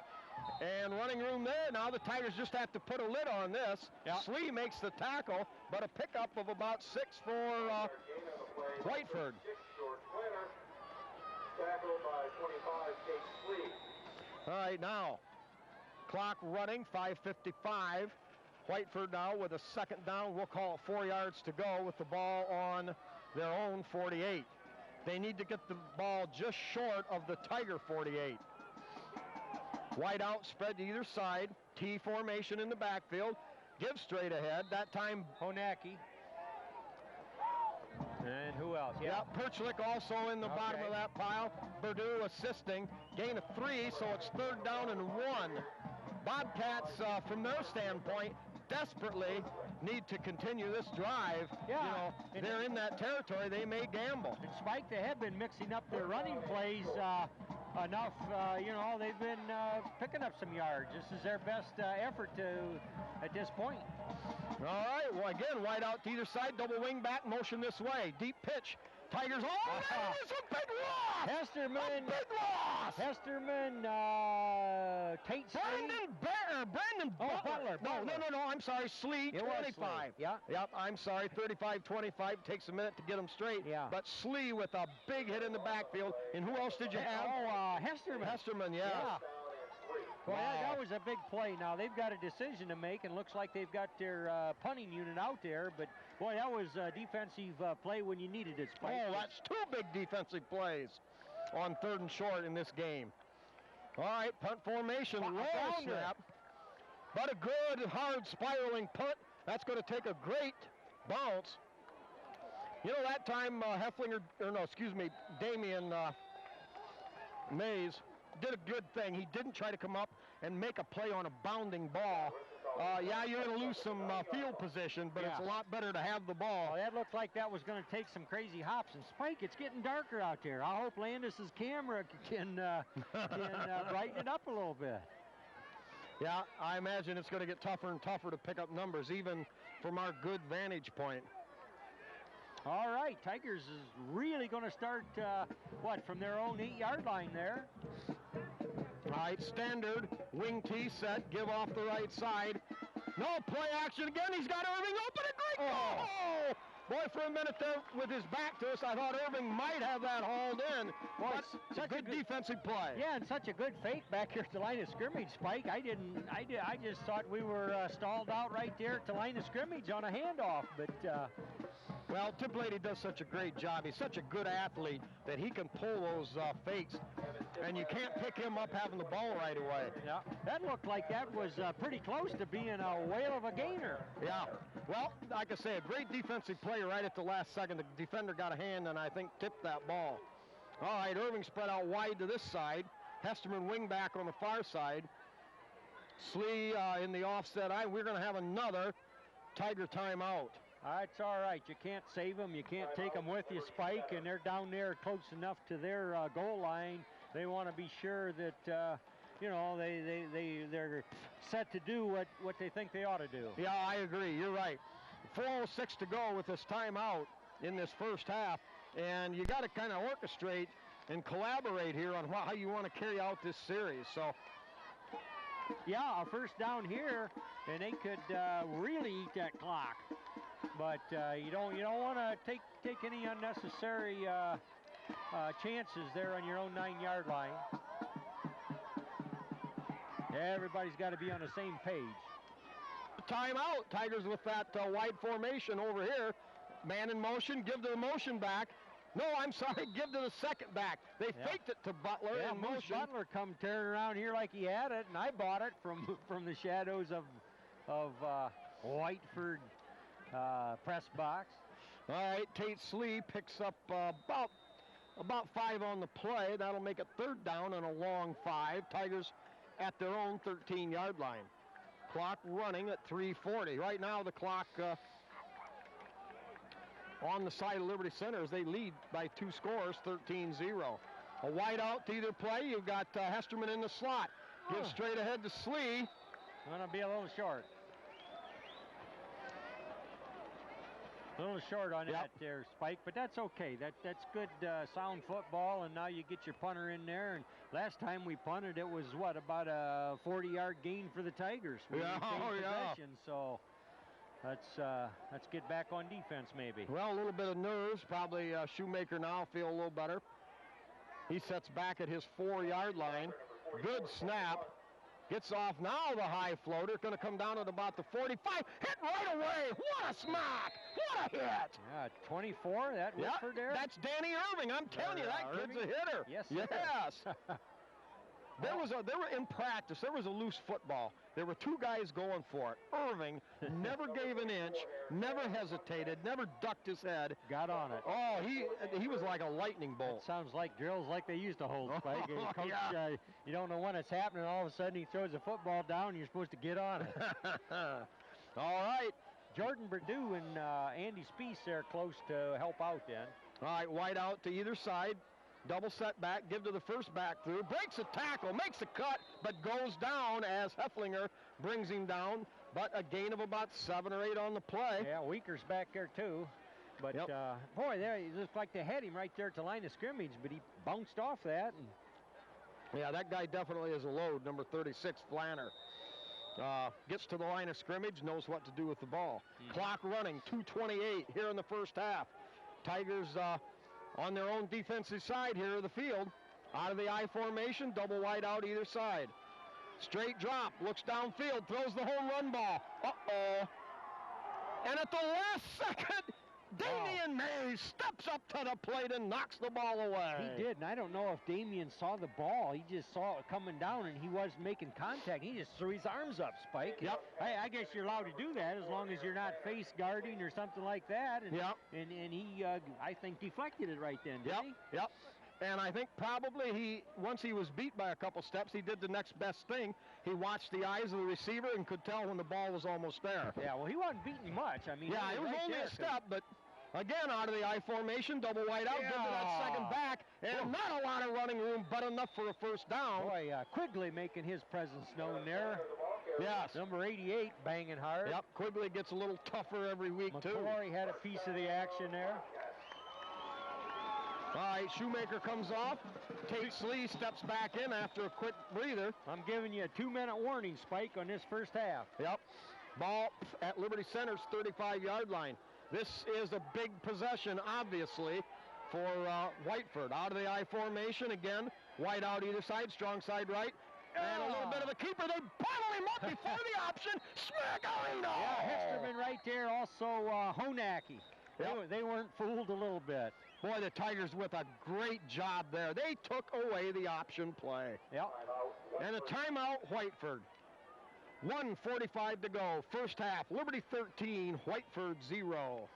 And running room there. Now the Tigers just have to put a lid on this. Yep. Slee makes the tackle, but a pickup of about 6 for Whiteford. Tackled by 25, Kate Slee. All right, now clock running, 5:55. Whiteford now with a second down. We'll call it 4 yards to go with the ball on their own 48. They need to get the ball just short of the Tiger 48. Wide out, spread to either side. T formation in the backfield. Give straight ahead. That time, Honacki. And who else? Yeah. Perchlik also in the bottom of that pile. Purdue assisting. Gain of 3, so it's 3rd down and 1. Bobcats, from their standpoint, desperately need to continue this drive. Yeah. You know, they're in that territory. They may gamble. And Spike, they have been mixing up their running plays enough. You know, they've been picking up some yards. This is their best effort at this point. All right, well, again, wide out to either side, double wing back, motion this way. Deep pitch. Tigers, that is a big loss! Hesterman. A big loss! Hesterman, Tate Brandon Butler. No, I'm sorry, Slee, 25. Yeah. Yep, I'm sorry, 35-25. Takes a minute to get them straight. Yeah. But Slee with a big hit in the backfield. And who else did you have? Hesterman. Hesterman, yeah. Well, that was a big play. Now, they've got a decision to make, and looks like they've got their punting unit out there. But, boy, that was a defensive play when you needed it, Spike. Oh, that's 2 big defensive plays on 3rd and short in this game. All right, punt formation, roll snap. But a good, hard, spiraling punt. That's going to take a great bounce. You know, that time Damian Mays did a good thing. He didn't try to come up and make a play on a bounding ball. Yeah, you're going to lose some field position, but it's a lot better to have the ball. Well, that looked like that was going to take some crazy hops. And Spike, it's getting darker out there. I hope Landis's camera can brighten it up a little bit. Yeah, I imagine it's going to get tougher and tougher to pick up numbers, even from our good vantage point. All right, Tigers is really going to start, from their own 8-yard line there. All right, standard, wing T set, give off the right side. No, play action again. He's got Irving open, a great goal! Oh! Boy, for a minute there with his back to us, I thought Irving might have that hauled in. But it's a good defensive play. Yeah, and such a good fake back here at the line of scrimmage, Spike. I just thought we were stalled out right there at the line of scrimmage on a handoff, but... Well, Tip Lady does such a great job. He's such a good athlete that he can pull those fakes, and you can't pick him up having the ball right away. Yeah, that looked like that was pretty close to being a whale of a gainer. Yeah, well, like I say, a great defensive play right at the last second. The defender got a hand and I think tipped that ball. All right, Irving spread out wide to this side. Hesterman wing back on the far side. Slee in the offset eye. We're going to have another Tiger timeout. It's all right. You can't save them. You can't take them with you, Spike, and they're down there close enough to their goal line. They want to be sure that, they're set to do what they think they ought to do. Yeah, I agree. You're right. 4:06 to go with this timeout in this first half, and you got to kind of orchestrate and collaborate here on how you want to carry out this series. So, yeah, a first down here, and they could really eat that clock. But you don't want to take any unnecessary chances there on your own 9-yard line. Everybody's got to be on the same page. Timeout. Tigers with that wide formation over here. Man in motion. Give to the motion back. No, I'm sorry. Give to the second back. They faked it to Butler in motion. Butler come tearing around here like he had it, and I bought it from the shadows of Whiteford press box. All right, Tate Slee picks up about 5 on the play. That'll make it 3rd down and a long 5. Tigers at their own 13-yard line. Clock running at 3:40. Right now the clock on the side of Liberty Center as they lead by 2 scores, 13-0. A wide out to either play. You've got Hesterman in the slot. Give straight ahead to Slee. Going to be a little short. A little short on that there, Spike, but that's okay. That's good sound football, and now you get your punter in there. And last time we punted, it was, about a 40-yard gain for the Tigers. Possession, so let's get back on defense maybe. Well, a little bit of nerves. Probably Shoemaker now feel a little better. He sets back at his 4-yard line. Good snap. Gets off now the high floater. Going to come down at about the 45. Hit right away. What a smack. What a hit. Yeah, 24. That Whitford there. That's Danny Irving. I'm telling you, that kid's a hitter. Yes. Yes. They were in practice. There was a loose football. There were two guys going for it. Irving never gave an inch, never hesitated, never ducked his head. Got on it. Oh, he was like a lightning bolt. It sounds like drills like they used to hold, Spike. Coach, Yeah. You don't know when it's happening. All of a sudden, he throws the football down, and you're supposed to get on it. All right. Jordan Perdue and Andy Speece there close to help out then. All right, wide out to either side. Double set back, give to the first back through. Breaks a tackle, makes a cut, but goes down as Hefflinger brings him down. But a gain of about 7 or 8 on the play. Yeah, Weaker's back there too. But Yep. boy, there it looked like they had him right there at the line of scrimmage, but he bounced off that. And Yeah, that guy definitely is a load, number 36, Flanner. Gets to the line of scrimmage, knows what to do with the ball. Clock running, 2:28 here in the first half. Tigers on their own defensive side here of the field. Out of the I formation, double wide out either side. Straight drop, looks downfield, throws the home run ball. Uh-oh. And at the last second, Damian Mays steps up to the plate and knocks the ball away. he did, and I don't know if Damian saw the ball. He just saw it coming down, and he was making contact. He just threw his arms up, Spike. Yep. I guess you're allowed to do that as long as you're not face guarding or something like that. And, Yep. and he, I think, deflected it right then, didn't he? Yep. And I think probably once he was beat by a couple steps, he did the next best thing. He watched the eyes of the receiver and could tell when the ball was almost there. Yeah, well, he wasn't beating much. I mean, Yeah, it was right only there, a step, but again, out of the I formation, double wide out, give to that second back, and not a lot of running room, but enough for a first down. Boy, Quigley making his presence known there. Yes. Number 88 banging hard. Yep, Quigley gets a little tougher every week, too. McClory had a piece of the action there. All right, Shoemaker comes off. Tate Slee steps back in after a quick breather. I'm giving you a 2-minute warning, Spike, on this first half. Yep. Ball at Liberty Center's 35-yard line. This is a big possession, obviously, for Whiteford. Out of the I formation again. Wide out either side, strong side right. And a little bit of a keeper. They bottle him up before the option. Smackarino! Yeah, Hesterman right there. Also, Honacki. Yep. They weren't fooled a little bit. Boy, the Tigers with a great job there. They took away the option play. Yep. And a timeout, Whiteford. 1:45 to go. First half, Liberty 13, Whiteford 0.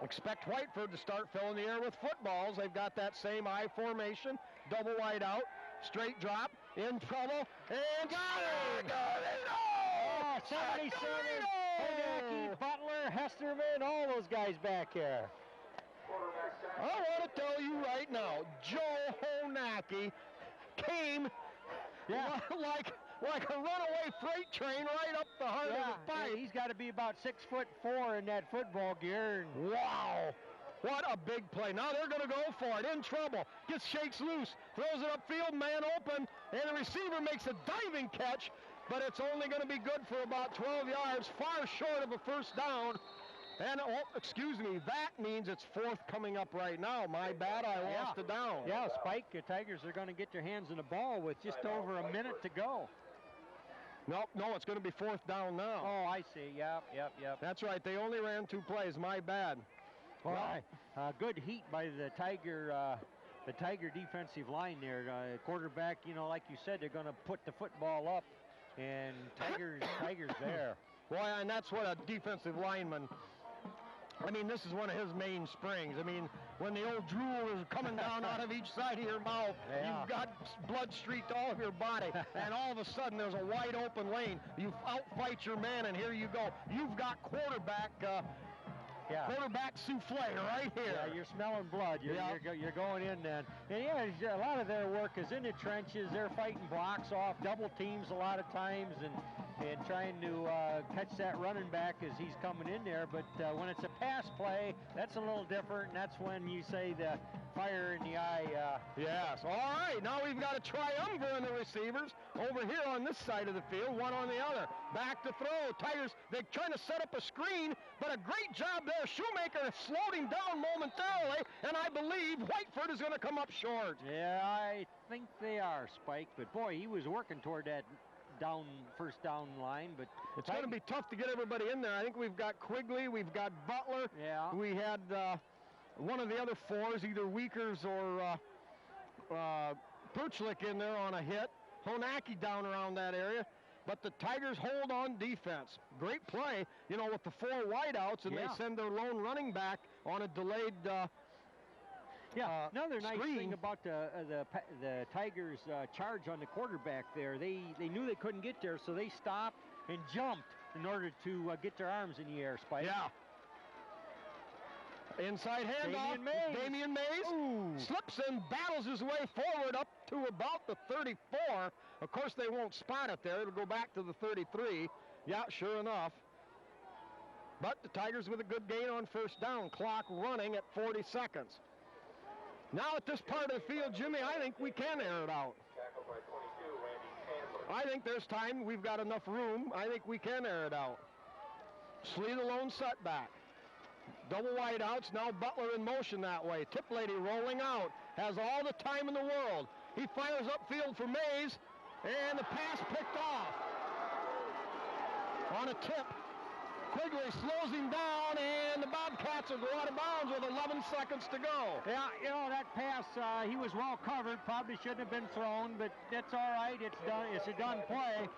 Expect Whiteford to start filling the air with footballs. They've got that same I formation, double wide out, straight drop, in trouble, and Oh, 77, Honacki, Butler, Hesterman, all those guys back here. I want to tell you right now, Joe Honacki came like a runaway freight train right up the heart of the fight. He's got to be about 6'4" in that football gear. Wow. What a big play. Now they're going to go for it. In trouble. Gets shakes loose. Throws it upfield. Man open. And the receiver makes a diving catch. But it's only going to be good for about 12 yards. Far short of a first down. And, excuse me, that means it's fourth coming up right now. My bad, I lost it down. Yeah, Spike, the Tigers are going to get their hands on the ball with just over a minute to go. No, it's going to be fourth down now. Oh, I see. Yep. That's right. They only ran 2 plays. My bad. All right. Good heat by the Tiger defensive line there. Quarterback, like you said, they're going to put the football up, and Tigers there. Boy, and that's what a defensive lineman. I mean, this is one of his main springs. I mean, when the old drool is coming down out of each side of your mouth, you've got blood streaked all of your body, and all of a sudden there's a wide open lane. You outfight your man, and here you go. You've got quarterback souffle right here. Yeah, you're smelling blood. You're going in then. And a lot of their work is in the trenches. They're fighting blocks off, double teams a lot of times, and trying to catch that running back as he's coming in there. But when it's a pass play, that's a little different, and that's when you say the fire in the eye. Yes. All right. Now we've got a triumvirate in the receivers over here on this side of the field, one on the other. Back to throw. Tigers, they're trying to set up a screen, but a great job there. Shoemaker slowed him down momentarily, and I believe Whiteford is going to come up short. Yeah, I think they are, Spike. But, boy, he was working toward that first down line. But it's going to be tough to get everybody in there. I think we've got Quigley, we've got Butler. Yeah. We had one of the other fours, either Weakers or Perchlik in there on a hit. Honaki down around that area. But the Tigers hold on defense. Great play, you know, with the 4 wideouts, and they send their lone running back on a delayed another nice screen. thing about the Tigers' charge on the quarterback there, they knew they couldn't get there, so they stopped and jumped in order to get their arms in the air, Spike. Yeah. Inside handoff. Damian Mays slips and battles his way forward up to about the 34. Of course, they won't spot it there. It'll go back to the 33. Yeah, sure enough. But the Tigers with a good gain on first down. Clock running at 40 seconds. Now at this part of the field, Jimmy, I think we can air it out. I think there's time. We've got enough room. I think we can air it out. Slee the lone setback. Double wide outs, now Butler in motion that way. Tip lady rolling out, has all the time in the world. He fires upfield for Mays, and the pass picked off. On a tip, Quigley slows him down, and the Bobcats will go out of bounds with 11 seconds to go. Yeah, you know, that pass, he was well covered, probably shouldn't have been thrown, but that's all right, it's done. It's a done play.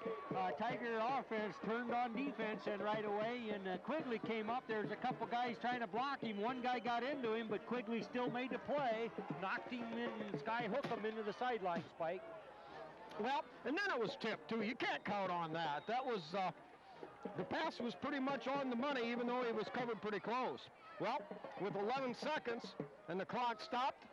Tiger offense turned on defense, and right away, and Quigley came up. There's a couple guys trying to block him. One guy got into him, but Quigley still made the play, knocked him in, sky hook him into the sideline, Spike. Well, and then it was tipped, too. You can't count on that. That was... the pass was pretty much on the money, even though he was covered pretty close. Well, with 11 seconds and the clock stopped,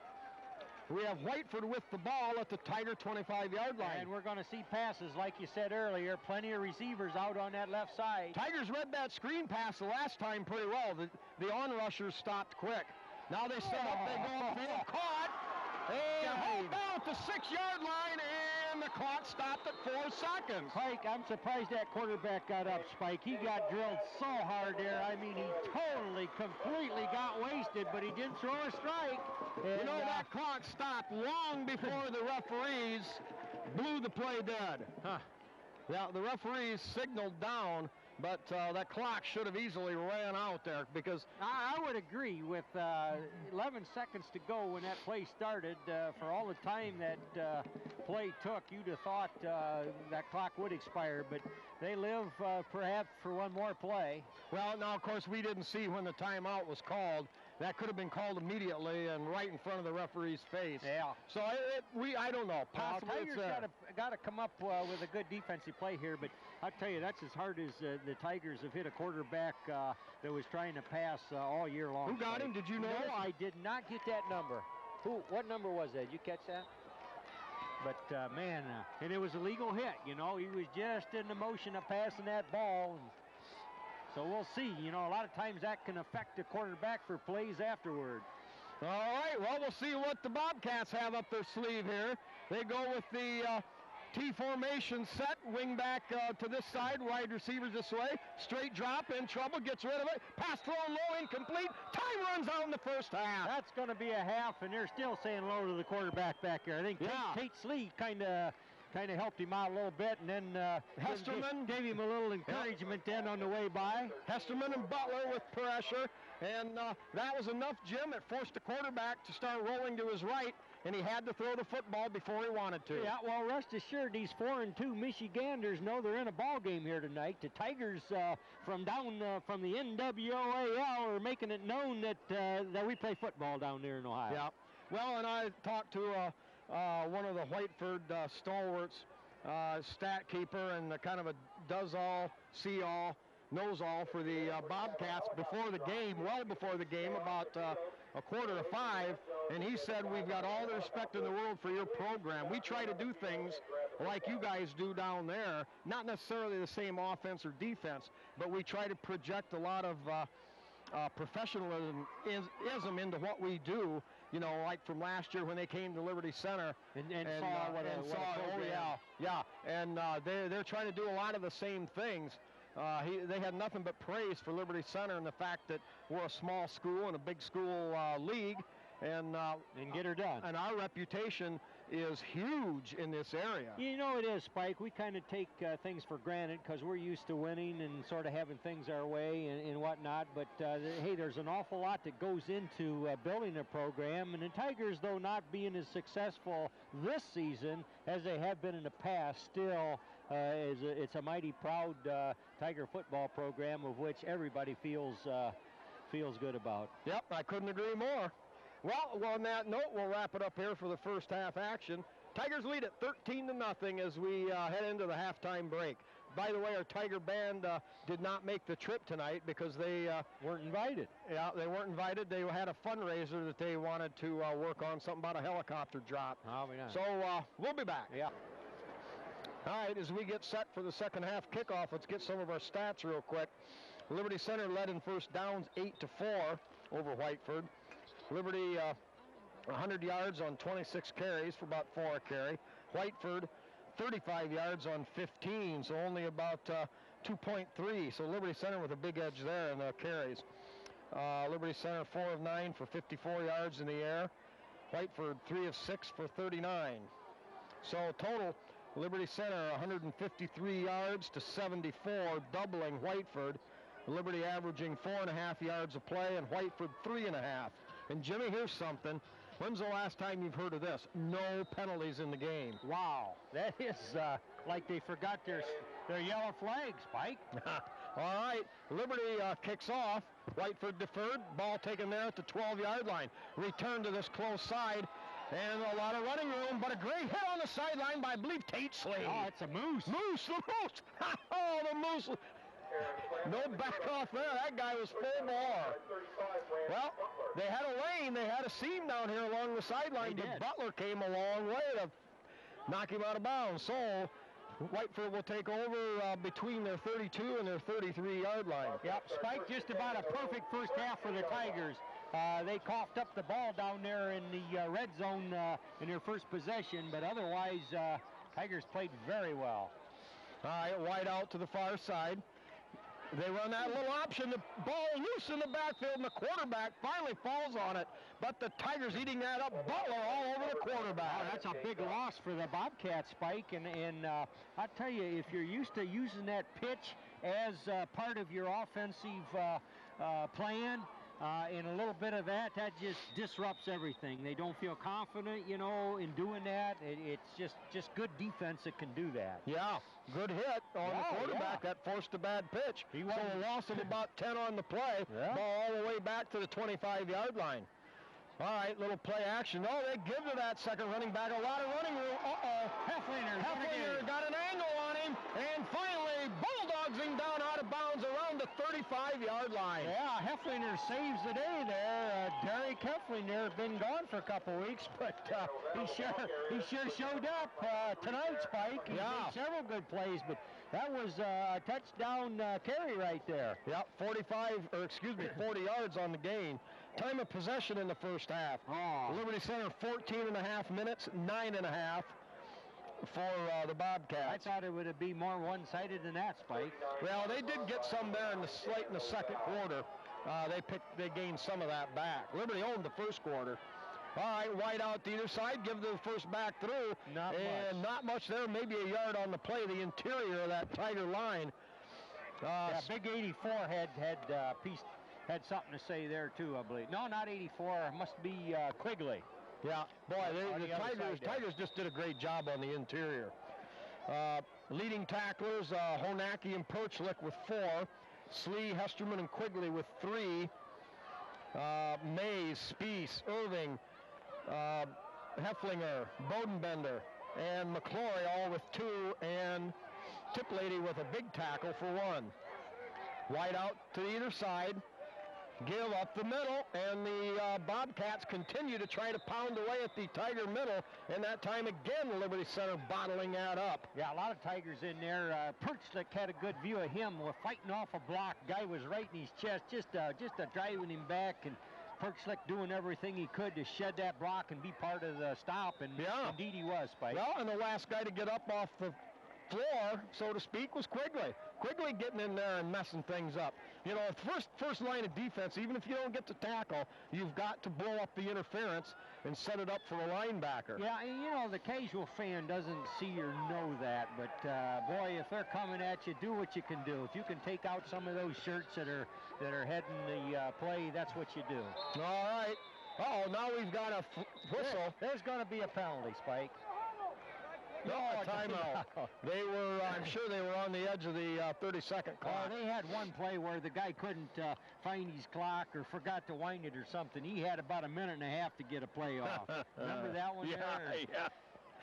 we have Whiteford with the ball at the Tiger 25-yard line. And we're going to see passes, like you said earlier, plenty of receivers out on that left side. Tigers read that screen pass the last time pretty well. The on-rushers stopped quick. Now they set up, they go upfield, caught, and hold down at the 6-yard line, and the clock stopped at 4 seconds. Spike, I'm surprised that quarterback got up, Spike. He got drilled so hard there. I mean, he totally, completely got wasted, but he didn't throw a strike. And, you know, that clock stopped long before the referees blew the play dead. Huh. Yeah, the referees signaled down, but that clock should have easily ran out there because... I would agree with 11 seconds to go when that play started. For all the time that play took, you'd have thought that clock would expire, but they live perhaps for one more play. Well, now, of course, we didn't see when the timeout was called. That could have been called immediately and right in front of the referee's face. Yeah. So I don't know. Possibly Tigers got to come up with a good defensive play here, but I'll tell you, that's as hard as the Tigers have hit a quarterback that was trying to pass all year long. Who got him? Did you know? No, I did not get that number. What number was that? Did you catch that? But, man, and it was a legal hit, you know. He was just in the motion of passing that ball. So we'll see. You know, a lot of times that can affect the quarterback for plays afterward. All right, well, we'll see what the Bobcats have up their sleeve here. They go with the T formation set, wing back to this side, wide receivers this way, straight drop, in trouble, gets rid of it, pass thrown low, incomplete, time runs out in the first half. That's going to be a half, and they're still saying low to the quarterback back there. I think Tate Slee kind of helped him out a little bit, and then Hesterman gave him a little encouragement then on the way by. Hesterman and Butler with pressure, and that was enough, Jim. It forced the quarterback to start rolling to his right, and he had to throw the football before he wanted to. Yeah, well, rest assured, these 4-2 Michiganders know they're in a ball game here tonight. The Tigers from the NWOAL are making it known that we play football down there in Ohio. Yeah. Well, and I talked to one of the Whiteford stalwarts, stat keeper, and kind of a does-all, see-all, knows-all for the Bobcats before the game, well before the game, about 4:45, and he said, we've got all the respect in the world for your program. We try to do things like you guys do down there, not necessarily the same offense or defense, but we try to project a lot of professionalism into what we do. You know, like from last year when they came to Liberty Center and saw what and they're trying to do a lot of the same things. They had nothing but praise for Liberty Center and the fact that we're a small school and a big school league, and get her done. And our reputation is huge in this area. You know it is, Spike. We kind of take things for granted because we're used to winning and sort of having things our way and whatnot. But, hey, there's an awful lot that goes into building a program. And the Tigers, though not being as successful this season as they have been in the past, still it's a mighty proud Tiger football program of which everybody feels good about. Yep, I couldn't agree more. Well, on that note, we'll wrap it up here for the first half action. Tigers lead at 13-0 as we head into the halftime break. By the way, our Tiger band did not make the trip tonight because they weren't invited. Yeah, they weren't invited. They had a fundraiser that they wanted to work on, something about a helicopter drop. Oh, yeah. So we'll be back. Yeah. All right, as we get set for the second half kickoff, let's get some of our stats real quick. Liberty Center led in first downs 8-4 over Whiteford. Liberty 100 yards on 26 carries for about 4 a carry. Whiteford 35 yards on 15, so only about 2.3. So Liberty Center with a big edge there in the carries. Liberty Center 4 of 9 for 54 yards in the air. Whiteford 3 of 6 for 39. So total Liberty Center 153 yards to 74, doubling Whiteford. Liberty averaging 4.5 yards a play and Whiteford 3.5. And Jimmy, here's something. When's the last time you've heard of this? No penalties in the game. Wow, that is like they forgot their yellow flag, Spike. All right, Liberty kicks off. Whiteford deferred. Ball taken there at the 12-yard line. Return to this close side. And a lot of running room, but a great hit on the sideline by, I believe, Tate Slade. Oh, it's a moose. Moose, the moose. Oh, the moose. No back off there. That guy was full bore. Well, they had a lane. They had a seam down here along the sideline, but Butler came a long way to knock him out of bounds. So Whiteford will take over between their 32 and their 33-yard line. Yep, Spike, just about a perfect first half for the Tigers. They coughed up the ball down there in the red zone in their first possession, but otherwise, Tigers played very well. All right, wide out to the far side. They run that little option, the ball loose in the backfield, and the quarterback finally falls on it. But the Tigers eating that up, Butler all over the quarterback. Oh, that's a big loss for the Bobcats, Spike. And I'll tell you, if you're used to using that pitch as part of your offensive plan, and a little bit of that just disrupts everything. They don't feel confident, you know, in doing that. It's just good defense that can do that. Yeah, good hit on the quarterback. That forced a bad pitch. So a loss of about 10 on the play. Yeah. Ball all the way back to the 25-yard line. All right, little play action. Oh, they give to that second running back. A lot of running room. Uh-oh. Hefflinger got an angle on him, and finally bulldogs him down out of bounds around the 35-yard line. Yeah, Hefflinger saves the day there. Derek Hefflinger has been gone for a couple weeks, but he sure showed up tonight, Spike. He made several good plays, but that was a touchdown carry right there. Yep, 40 yards on the gain. Time of possession in the first half. Oh. Liberty Center 14.5 minutes, 9.5 for the Bobcats. I thought it would be more one-sided than that, Spike. Well, they did get some there late in the second quarter. They gained some of that back. Liberty owned the first quarter. All right, wide out to either side, give the first back through. Not much there, maybe a yard on the play, the interior of that Tiger line. Big 84 had something to say there too, I believe. No, not 84. It must be Quigley. Yeah, boy, the Tigers just did a great job on the interior. Leading tacklers, Honacki and Perchlick with 4. Slee, Hesterman, and Quigley with 3. Mays, Spies, Irving, Hefflinger, Bodenbender, and McClory all with 2, and Tiplady with a big tackle for 1. Wide out to either side. Give up the middle, and the Bobcats continue to try to pound away at the Tiger middle, and that time again Liberty Center bottling that up. Yeah, a lot of Tigers in there. Perchlick had a good view of him. We're fighting off a block. Guy was right in his chest, just driving him back, and Perchlick doing everything he could to shed that block and be part of the stop, and indeed he was, Spike. Well, and the last guy to get up off the floor, so to speak, was Quigley. Quigley getting in there and messing things up. You know, first line of defense, even if you don't get to tackle, you've got to blow up the interference and set it up for a linebacker. Yeah, and you know, the casual fan doesn't see or know that, but boy, if they're coming at you, do what you can do. If you can take out some of those shirts that are heading the play, that's what you do. All right. Uh-oh, now we've got a whistle. There's going to be a penalty, Spike. No, a timeout. They were, I'm sure they were on the edge of the 30-second clock. They had one play where the guy couldn't find his clock or forgot to wind it or something. He had about a minute and a half to get a play off. Remember that one there?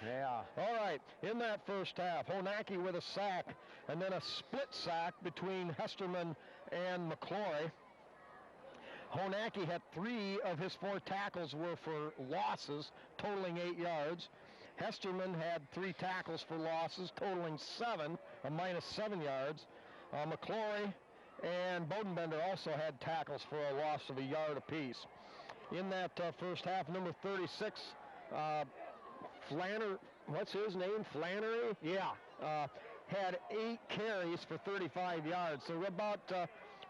Yeah. All right, in that first half, Honacki with a sack and then a split sack between Hesterman and McClory. Honacki had 3 of his 4 tackles were for losses, totaling 8 yards. Hesterman had 3 tackles for losses, totaling 7, a minus 7 yards. McClory and Bodenbender also had tackles for a loss of a yard apiece. In that first half, number 36, what's his name? Flannery? Yeah. Had 8 carries for 35 yards, so about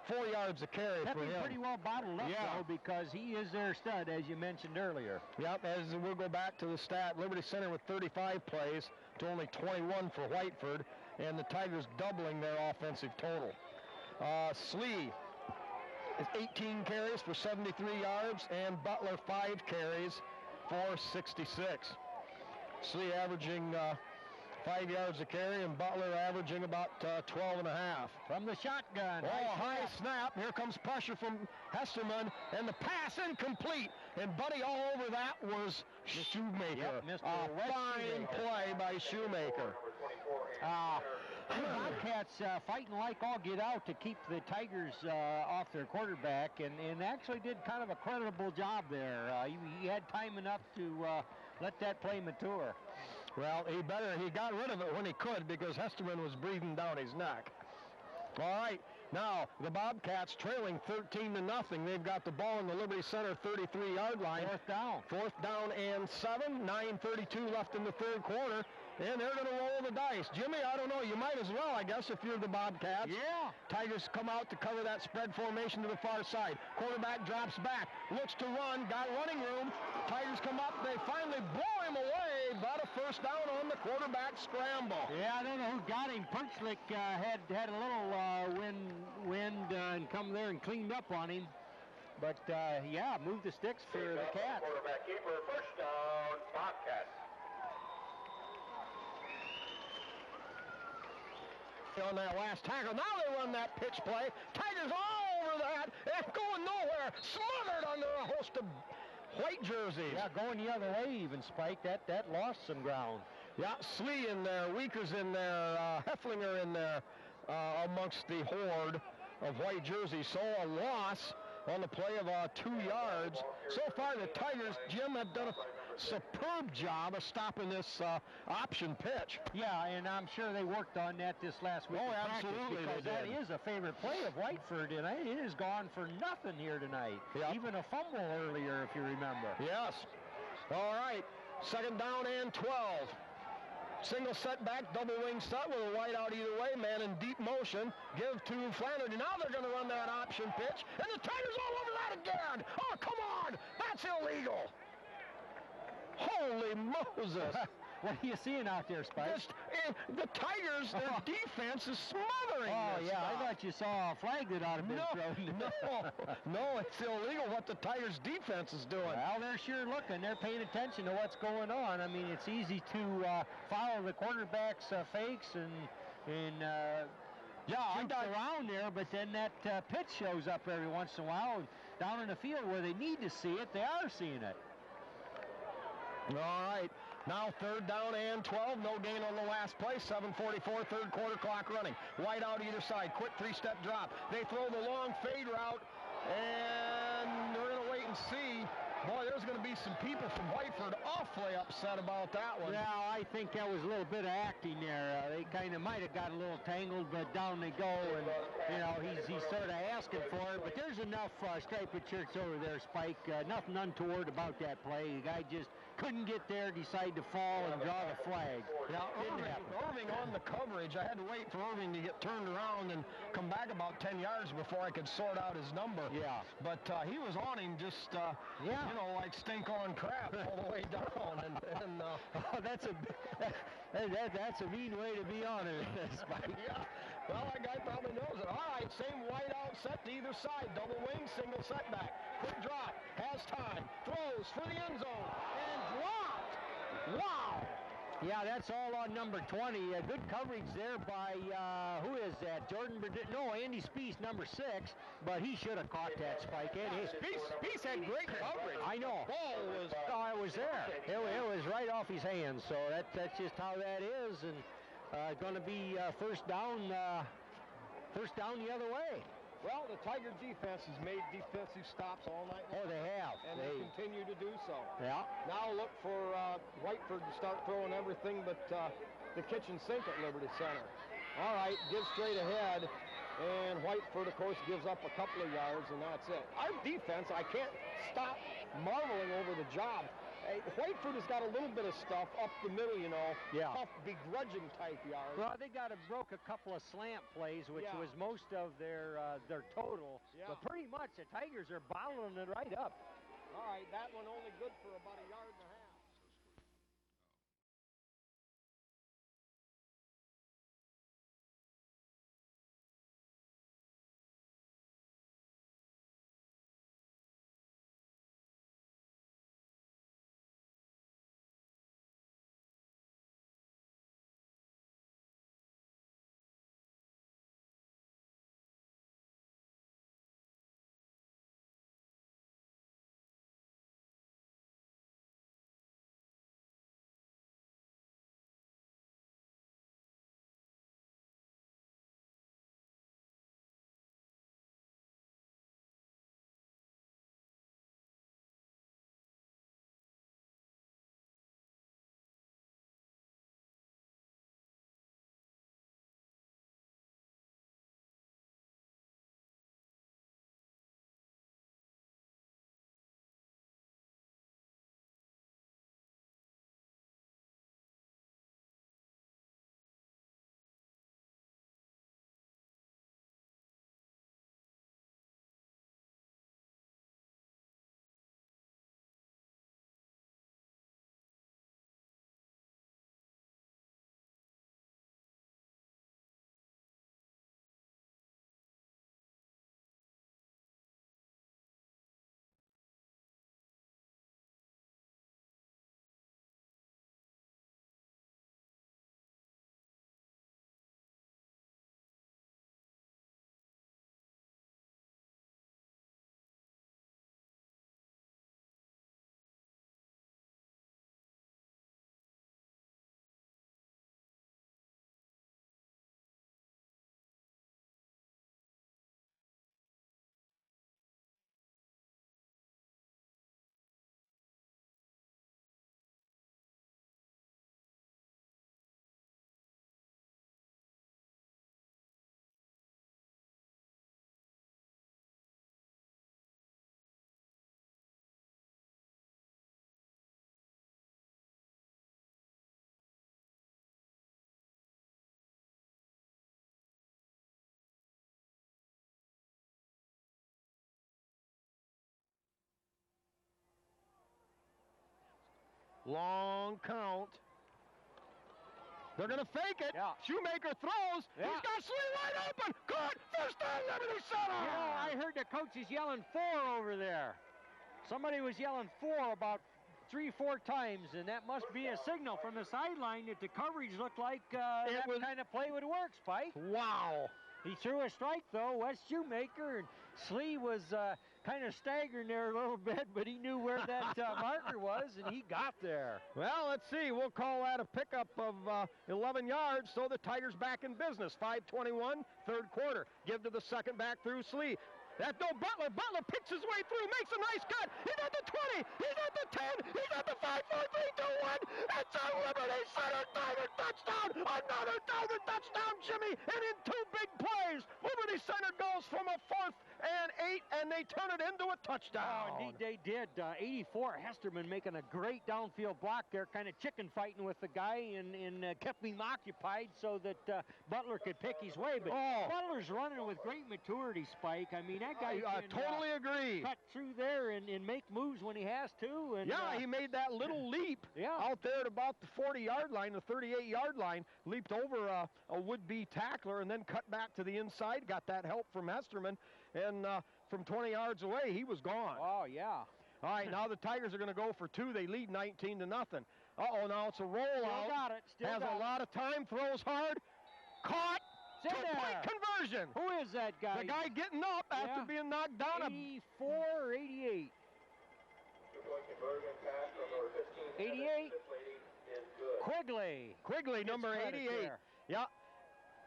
4 yards a carry for him. That'd be pretty well bottled up, though, because he is their stud, as you mentioned earlier. Yep, as we'll go back to the stat, Liberty Center with 35 plays to only 21 for Whiteford, and the Tigers doubling their offensive total. Slee is 18 carries for 73 yards, and Butler 5 carries for 66. Slee averaging 5 yards a carry, and Butler averaging about 12 and a half. From the shotgun. High snap. Here comes pressure from Hesterman, and the pass incomplete. And Buddy, all over that was Shoemaker. Yep, Mr. Fine play by Shoemaker. The Bobcats fighting like all get out to keep the Tigers off their quarterback, and actually did kind of a creditable job there. He had time enough to let that play mature. Well, he got rid of it when he could because Hesterman was breathing down his neck. All right, now the Bobcats trailing 13-0. They've got the ball in the Liberty Center 33-yard line. Fourth down and 7. 9:32 left in the third quarter. And they're going to roll the dice. Jimmy, I don't know. You might as well, I guess, if you're the Bobcats. Yeah. Tigers come out to cover that spread formation to the far side. Quarterback drops back. Looks to run. Got running room. Tigers come up. They finally blow him away. Got a first down on the quarterback scramble. Yeah, I don't know who got him. Perchlik had a little wind and come there and cleaned up on him. But, yeah, moved the sticks for the Cats. Quarterback keeper, first down, Bobcats. On that last tackle. Now they run that pitch play. Tigers all over that and going nowhere. Smothered under a host of white jerseys. Yeah, going the other way even, Spike. That lost some ground. Yeah, Slee in there, Weekers in there, Hefflinger in there amongst the horde of white jerseys. So a loss on the play of 2 yards. So far the Tigers, Jim, have done a superb job of stopping this option pitch. Yeah, and I'm sure they worked on that this last week. Oh, absolutely, because they that did. is a favorite play of Whiteford, and it has gone for nothing here tonight. Yep. Even a fumble earlier, if you remember. Yes. All right, second down and 12. Single setback, double wing set with a wide out either way, man in deep motion. Give to Flannery. Now they're going to run that option pitch, and the Tigers all over that again. Oh, come on. That's illegal. Holy Moses. What are you seeing out there, Spike? The Tigers, their defense is smothering this yeah, stuff. I thought you saw a flag that ought to be thrown. No, it's illegal what the Tigers defense is doing. Well, they're sure looking. They're paying attention to what's going on. I mean, it's easy to follow the quarterback's fakes and shoot around there, but then that pitch shows up every once in a while down in the field where they need to see it. They are seeing it. All right. Now third down and 12. No gain on the last play. 7:44, third quarter clock running. Wide out either side. Quick three-step drop. They throw the long fade route, and we're going to wait and see. Boy, there's going to be some people from Whiteford awfully upset about that one. Yeah, I think that was a little bit of acting there. They kind of might have got a little tangled, but down they go, and you know he's sort of asking for it. But there's enough striped shirts over there, Spike. Nothing untoward about that play. The guy just couldn't get there, decided to fall and draw the flag. Yeah, Irving on the coverage. I had to wait for Irving to get turned around and come back about 10 yards before I could sort out his number. Yeah. But he was on him just, you know, like stink on crap all the way down. And that's a mean way to be on it, Spike. Yeah. Well, that guy probably knows it. All right, same wide out set to either side. Double wing, single setback. Quick drop, has time, throws for the end zone, and dropped. Wow. Yeah, that's all on number 20. Good coverage there by, who is that? Andy Spies, number 6, but he should have caught that, Spike. Spies had great coverage. I know. Ball was... Oh, it was there. It was right off his hands, so that's just how that is, and going to be first down the other way. Well, the Tiger defense has made defensive stops all night long. Oh, they have. And they continue to do so. Yeah. Now look for Whiteford to start throwing everything but the kitchen sink at Liberty Center. All right, gives straight ahead. And Whiteford, of course, gives up a couple of yards, and that's it. Our defense, I can't stop marveling over the job. Whiteford has got a little bit of stuff up the middle, you know. Yeah. Tough, begrudging type yards. Well, they broke a couple of slant plays, which was most of their total. Yeah. But pretty much the Tigers are bottling it right up. All right, that one only good for about a yard and a half. Long count. They're going to fake it. Yeah. Shoemaker throws. Yeah. He's got Slee wide open. Good. First down, Liberty Center. Yeah, I heard the coaches yelling 4 over there. Somebody was yelling 4 about 3-4 times, and that must be a signal from the sideline that the coverage looked like that kind of play would work, Spike. Wow. He threw a strike, though. Wes Shoemaker, and Slee was kind of staggering there a little bit, but he knew where that marker was, and he got there. Well, let's see. We'll call that a pickup of 11 yards, so the Tigers back in business. 5:21, third quarter. Give to the second back through Slee. That's no Butler. Butler picks his way through, makes a nice cut. He's at the 20. He's at the 10. He's at the 5, 4, 3, 2, 1. It's a Liberty Center Tiger touchdown. Another Tiger touchdown, Jimmy. And in 2 big plays, Liberty Center goes from a 4th and 8, and they turn it into a touchdown. Oh, indeed they did. 84, Hesterman making a great downfield block there, kind of chicken fighting with the guy, and kept him occupied so that Butler could pick his way. But Butler's running with great maturity, Spike. I mean, that guy I can, totally agree. Cut through there and make moves when he has to. And, he made that little leap out there at about the 40-yard line, the 38-yard line, leaped over a would-be tackler and then cut back to the inside, got that help from Hesterman, and from 20 yards away, he was gone. Oh, yeah. All right, now the Tigers are going to go for 2. They lead 19-0. Uh-oh, now it's a rollout. Still got it. Has a lot of time, throws hard, caught. Two-point conversion. Who is that guy? The guy getting up after being knocked down. 84 or 88? 88. Quigley, number 88. Yeah,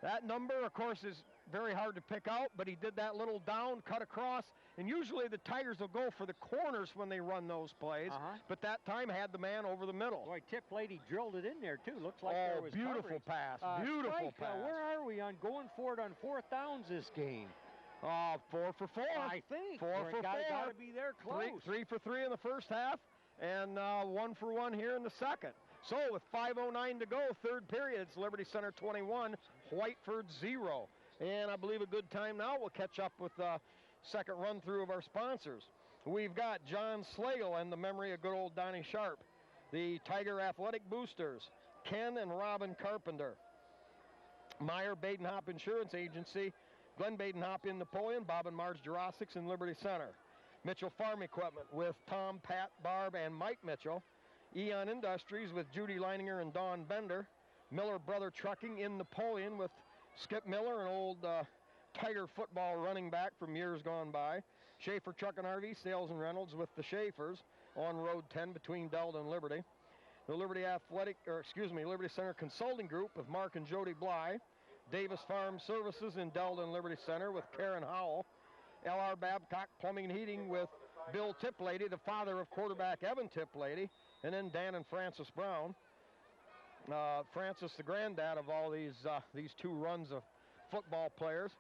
that number, of course, is very hard to pick out, but he did that little down, cut across, and usually the Tigers will go for the corners when they run those plays, but that time had the man over the middle. Boy, Tip Lady drilled it in there, too. Looks like there was beautiful coverage. Pass, beautiful Spike, pass. Where are we on going for it on 4th downs this game? 4 for 4. I think. 4 for 4. Got to be there close. 3 for 3 in the first half, and 1 for 1 here in the second. So with 5:09 to go, 3rd period, it's Liberty Center 21, Whiteford 0. And I believe a good time now. We'll catch up with the second run-through of our sponsors. We've got John Slagle and the memory of good old Donnie Sharp. The Tiger Athletic Boosters, Ken and Robin Carpenter. Meyer Badenhop Insurance Agency, Glenn Badenhop in Napoleon, Bob and Marge Jurassics in Liberty Center. Mitchell Farm Equipment with Tom, Pat, Barb, and Mike Mitchell. Eon Industries with Judy Leininger and Don Bender. Miller Brother Trucking in Napoleon with Skip Miller, an old Tiger football running back from years gone by. Schaefer Truck and RV Sales and Rentals with the Schaefers on Road 10 between Delta and Liberty. The Liberty Center Consulting Group with Mark and Jody Bly. Davis Farm Services in Delta and Liberty Center with Karen Howell. L.R. Babcock Plumbing and Heating with Bill Tiplady, the father of quarterback Evan Tiplady, and then Dan and Francis Brown. Francis, the granddad of all these 2 runs of football players.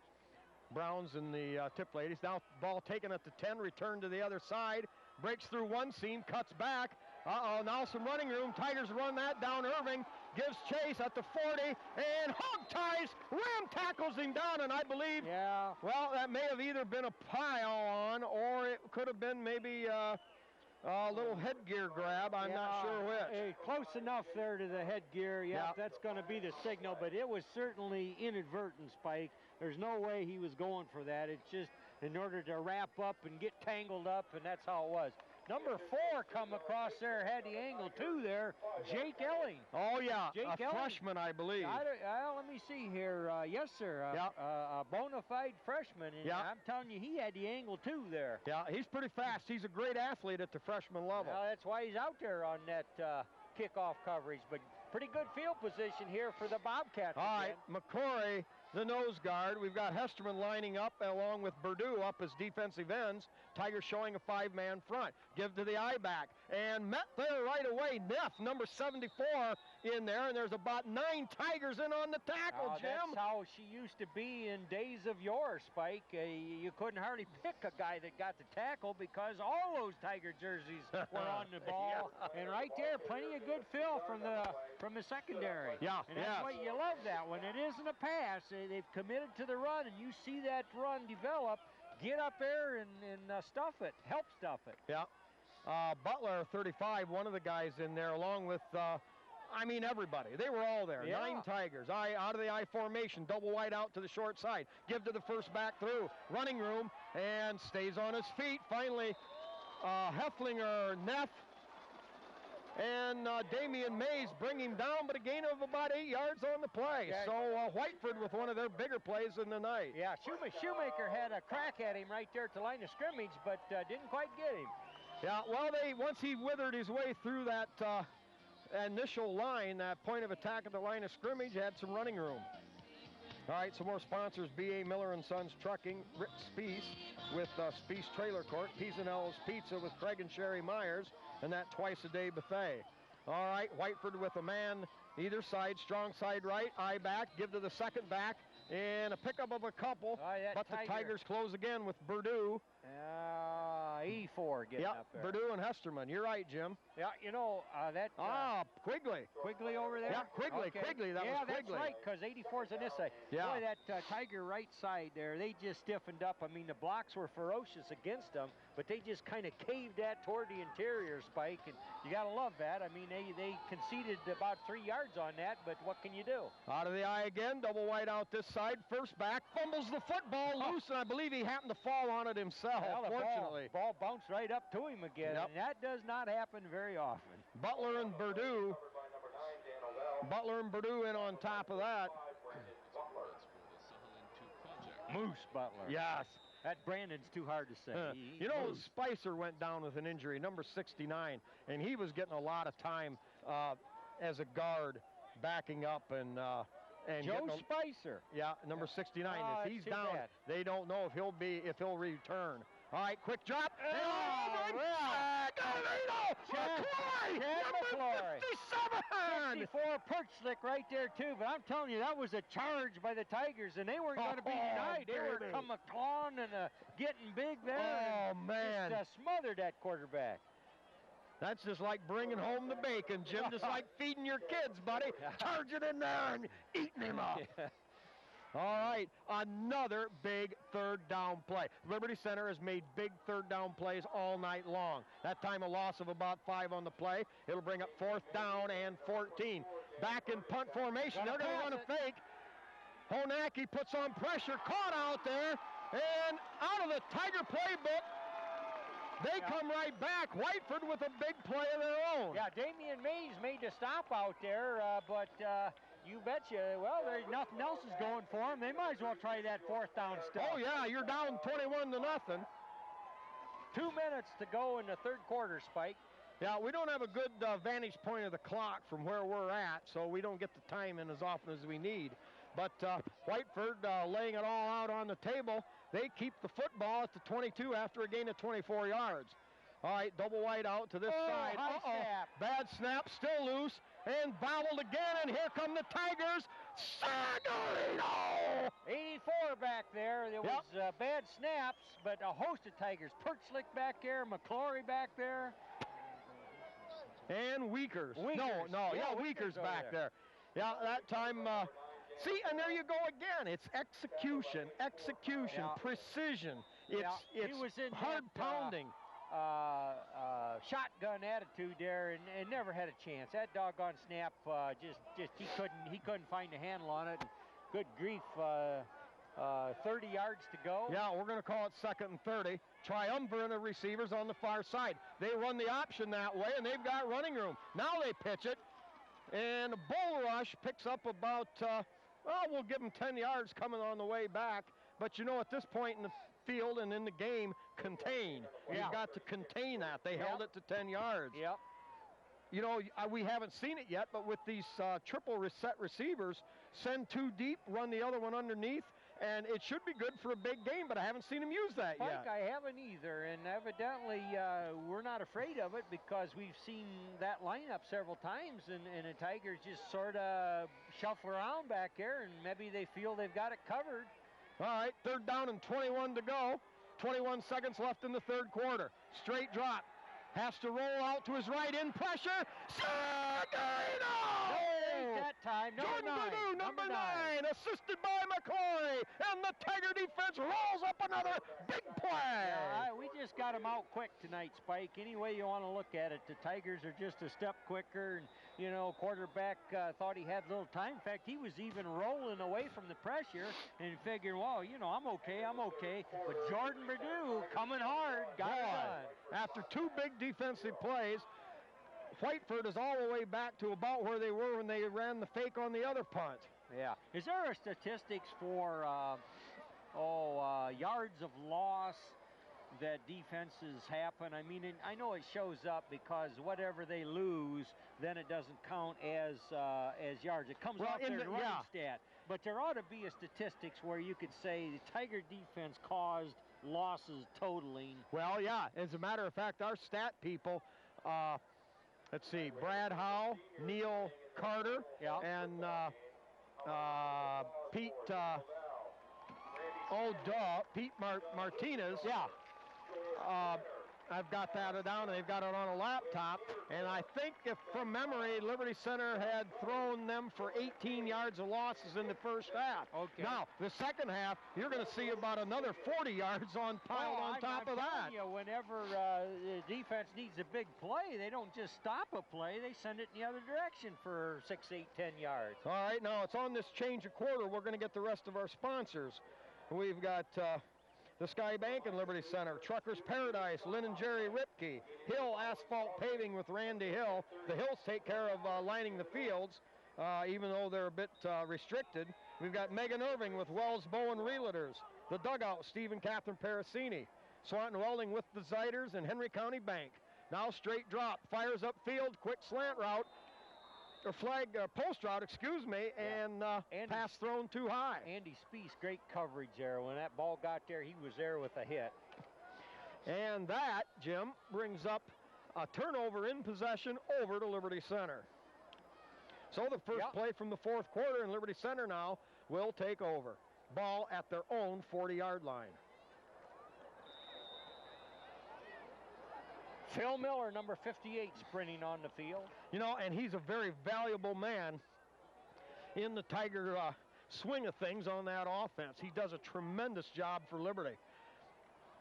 Browns and the Tipladies. Now ball taken at the 10, returned to the other side, breaks through one seam, cuts back. Now some running room. Tigers run that down. Irving gives chase at the 40, and hog ties. Ram tackles him down, and I believe, well, that may have either been a pile on, or it could have been maybe a little headgear grab. I'm not sure which. Close enough there to the headgear. That's going to be the signal, but it was certainly inadvertent, Spike. There's no way he was going for that. It's just in order to wrap up and get tangled up, and that's how it was. Number 4 come across there, had the angle too there, Jake Elling. Oh, yeah, Jake a freshman, I believe. Let me see here. Yes, sir, a bona fide freshman, and I'm telling you, he had the angle too there. Yeah, he's pretty fast. He's a great athlete at the freshman level. Well, that's why he's out there on that kickoff coverage, but pretty good field position here for the Bobcats. All right, McCory, the nose guard. We've got Hesterman lining up along with Purdue up as defensive ends. Tigers showing a 5-man front. Give to the I-back. And met there right away. Neff, number 74, in there. And there's about 9 Tigers in on the tackle, Jim. That's how she used to be in days of yore, Spike. You couldn't hardly pick a guy that got the tackle because all those Tiger jerseys were on the ball. And right there, plenty of good fill from the secondary. And that's what you love that when it isn't a pass. They've committed to the run, and you see that run develop. Get up there and stuff it. Help stuff it. Yeah. Butler, 35, one of the guys in there, along with, everybody. They were all there. 9 Tigers. Out of the I formation. Double wide out to the short side. Give to the first back through. Running room, and stays on his feet. Finally, Hefflinger, Neff, and Damian Mays bring him down, but a gain of about 8 yards on the play. So Whiteford with one of their bigger plays in the night. Yeah, Shoemaker had a crack at him right there at the line of scrimmage, but didn't quite get him. Yeah, well, once he withered his way through that initial line, that point of attack at the line of scrimmage, had some running room. All right, some more sponsors. B.A. Miller & Sons Trucking, Rick Speece with Speece Trailer Court, Pisanello's Pizza with Craig and Sherry Myers, and that twice-a-day buffet. All right, Whiteford with a man either side, strong side right, eye back, give to the second back, and a pickup of a couple, but the Tigers close again with Purdue. 84 getting up there. Purdue and Hesterman. You're right, Jim. Yeah, you know, that... Quigley. Quigley over there? Yeah, Quigley, okay. Quigley, that was Quigley. Yeah, that's right, because 84's on this side. Yeah. Boy, that Tiger right side there, they just stiffened up. I mean, the blocks were ferocious against them, but they just kind of caved that toward the interior, Spike, and you got to love that. I mean, they conceded about 3 yards on that, but what can you do? Out of the eye again, double wide out this side, first back, fumbles the football loose, and I believe he happened to fall on it himself, fortunately. The ball bounced right up to him again, and that does not happen very often. Butler and Purdue in on top of that. Moose Butler. Yes. That Brandon's too hard to say. You know, Spicer went down with an injury, number 69, and he was getting a lot of time as a guard, backing up and Joe Spicer. Yeah, number 69. If he's down, bad. they don't know if he'll return. All right, quick drop. Chad McClory. 57! 64 perch slick right there, too. But I'm telling you, that was a charge by the Tigers, and they weren't going to be denied. They were coming clawing and getting big there. Oh, man. Just smothered that quarterback. That's just like bringing home the bacon, Jim. Just like feeding your kids, buddy. Charge it in there and eating him up. All right, another big third down play. Liberty Center has made big third down plays all night long. That time a loss of about 5 on the play. It'll bring up 4th down and 14. Back in punt formation. They're going to run a fake. Honacki puts on pressure, caught out there, and out of the Tiger playbook, they come right back. Whiteford with a big play of their own. Yeah, Damian Mays made the stop out there, but you betcha, well, there's nothing else is going for them. They might as well try that 4th down stuff. Oh, yeah, you're down 21-0. 2 minutes to go in the third quarter, Spike. Yeah, we don't have a good vantage point of the clock from where we're at, so we don't get the time in as often as we need. But Whiteford laying it all out on the table. They keep the football at the 22 after a gain of 24 yards. All right, double wide out to this side. Snap. Bad snap, still loose, and bobbled again, and here come the Tigers. Sagorino! 84 back there. There was bad snaps, but a host of Tigers. Perchlick back there, McClory back there. And Weakers. Weakers back there. Yeah, that time, see, and there you go again. It's execution, precision. It's hard pounding. Shotgun attitude there, and never had a chance. That doggone snap, just he couldn't find a handle on it. Good grief, 30 yards to go. Yeah, we're going to call it 2nd and 30. Triumvirate of receivers on the far side. They run the option that way, and they've got running room. Now they pitch it, and Bull Rush picks up about, we'll give them 10 yards coming on the way back. But you know, at this point in the field and in the game, contain. You've got to contain that. They held it to 10 yards. Yep. You know, we haven't seen it yet, but with these triple reset receivers, send 2 deep, run the other one underneath, and it should be good for a big game, but I haven't seen him use that yet. I haven't either, and evidently we're not afraid of it because we've seen that lineup several times, and the Tigers just sort of shuffle around back there, and maybe they feel they've got it covered. All right, 3rd down and 21 to go. 21 seconds left in the third quarter. Straight drop. Has to roll out to his right in pressure. Sagorino! That time, number 9, assisted by McCoy, and the Tiger defense rolls up another big play. Yeah, we just got him out quick tonight, Spike. Any way you want to look at it, the Tigers are just a step quicker, and you know, quarterback thought he had little time. In fact, he was even rolling away from the pressure and figured, well, you know, I'm okay. But Jordan Purdue coming hard, got it done. After 2 big defensive plays, Whiteford is all the way back to about where they were when they ran the fake on the other punt. Yeah. Is there a statistics for yards of loss that defenses happen. I mean, and I know it shows up because whatever they lose, then it doesn't count as yards. It comes off their running stat. But there ought to be a statistics where you could say the Tiger defense caused losses totaling. Well, yeah. As a matter of fact, our stat people, let's see, Brad Howe, Neil Carter, and Pete. Pete Martinez. Yeah. I've got that down, and they've got it on a laptop. And I think, if from memory, Liberty Center had thrown them for 18 yards of losses in the first half. Okay. Now, the second half, you're going to see about another 40 yards piled on top of that. You, whenever the defense needs a big play, they don't just stop a play. They send it in the other direction for 6, 8, 10 yards. All right, now it's on this change of quarter. We're going to get the rest of our sponsors. We've got the Sky Bank in Liberty Center, Truckers Paradise, Lynn and Jerry Ripke, Hill Asphalt Paving with Randy Hill. The Hills take care of lining the fields, even though they're a bit restricted. We've got Megan Irving with Wells Bowen Realtors, The Dugout, Steve and Catherine Parasini, Swanton Welding with the Zeiders and Henry County Bank. Now straight drop, fires up field, quick slant route, or post route, excuse me, and pass thrown too high. Andy Speece, great coverage there. When that ball got there, he was there with a hit. And that, Jim, brings up a turnover in possession over to Liberty Center. So the first play from the fourth quarter, and Liberty Center now will take over. Ball at their own 40-yard line. Phil Miller, number 58, sprinting on the field. You know, and he's a very valuable man in the Tiger swing of things on that offense. He does a tremendous job for Liberty.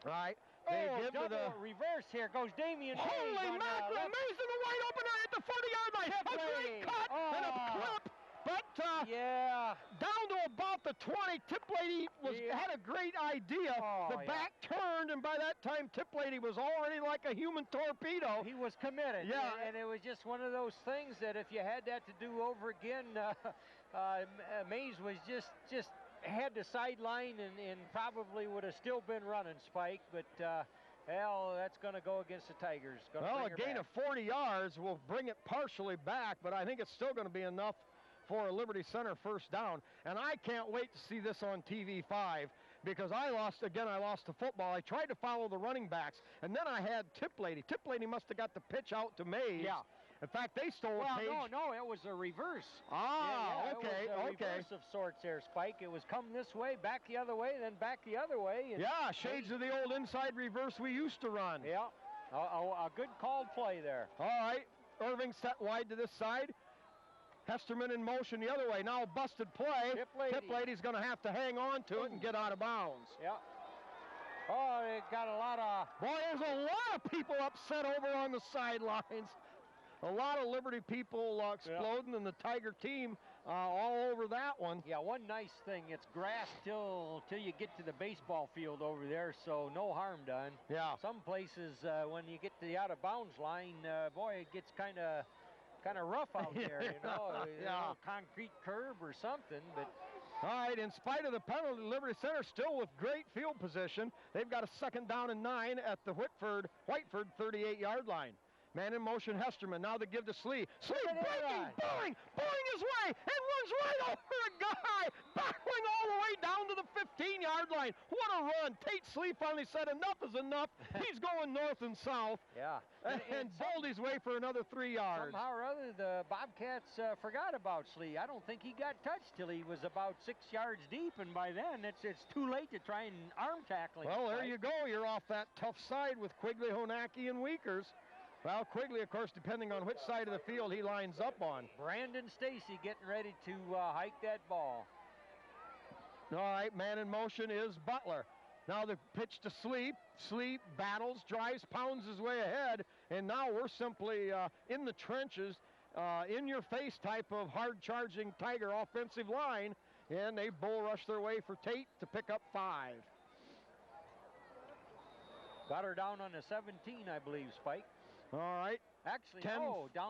All right. They give to the reverse here. Goes Damian. Holy mackerel, amazing, the wide opener at the 40-yard line. A great cut and a clip. But down to about the 20, Tip Lady had a great idea. The back turned, and by that time, Tip Lady was already like a human torpedo. He was committed. Yeah. And it was just one of those things that if you had that to do over again, Mays was just had the sideline and probably would have still been running, Spike. But, hell, that's going to go against the Tigers. Well, a gain of 40 yards will bring it partially back, but I think it's still going to be enough for a Liberty Center first down. And I can't wait to see this on TV5 because I lost the football. I tried to follow the running backs, and then I had Tip Lady. Tip Lady must have got the pitch out to Mays. Yeah. In fact, they stole a page. No, it was a reverse. Okay. It was a reverse of sorts there, Spike. It was come this way, back the other way, then back the other way. And shades of the old inside reverse we used to run. Yeah, a good called play there. All right, Irving set wide to this side. Hesterman in motion the other way. Now a busted play. Tip Lady's going to have to hang on to it and get out of bounds. Yeah. Oh, they got a lot of... Boy, there's a lot of people upset over on the sidelines. A lot of Liberty people exploding, and the Tiger team all over that one. Yeah, one nice thing, it's grass till you get to the baseball field over there, so no harm done. Yeah. Some places, when you get to the out-of-bounds line, boy, it gets kind of rough out there, you know, a concrete curb or something. But all right, in spite of the penalty, Liberty Center still with great field position. They've got a second down and 9 at the Whiteford 38-yard line. Man in motion, Hesterman. Now they give to Slee. Slee breaking, bowling his way, and runs right over a guy, backling all the way down to the 15-yard line. What a run. Tate Slee finally said enough is enough. He's going north and south. Yeah. And bowled his way for another 3 yards. Somehow or other, the Bobcats forgot about Slee. I don't think he got touched till he was about 6 yards deep, and by then it's too late to try and arm tackle him. Well, there you go. You're off that tough side with Quigley, Honacki, and Weekers. Well, Quigley, of course, depending on which side of the field he lines up on. Brandon Stacy getting ready to hike that ball. All right, man in motion is Butler. Now the pitch to Sleep. Sleep battles, drives, pounds his way ahead, and now we're simply in the trenches, in-your-face type of hard-charging Tiger offensive line, and they bull rush their way for Tate to pick up 5. Got her down on the 17, I believe, Spike. All right. Actually, down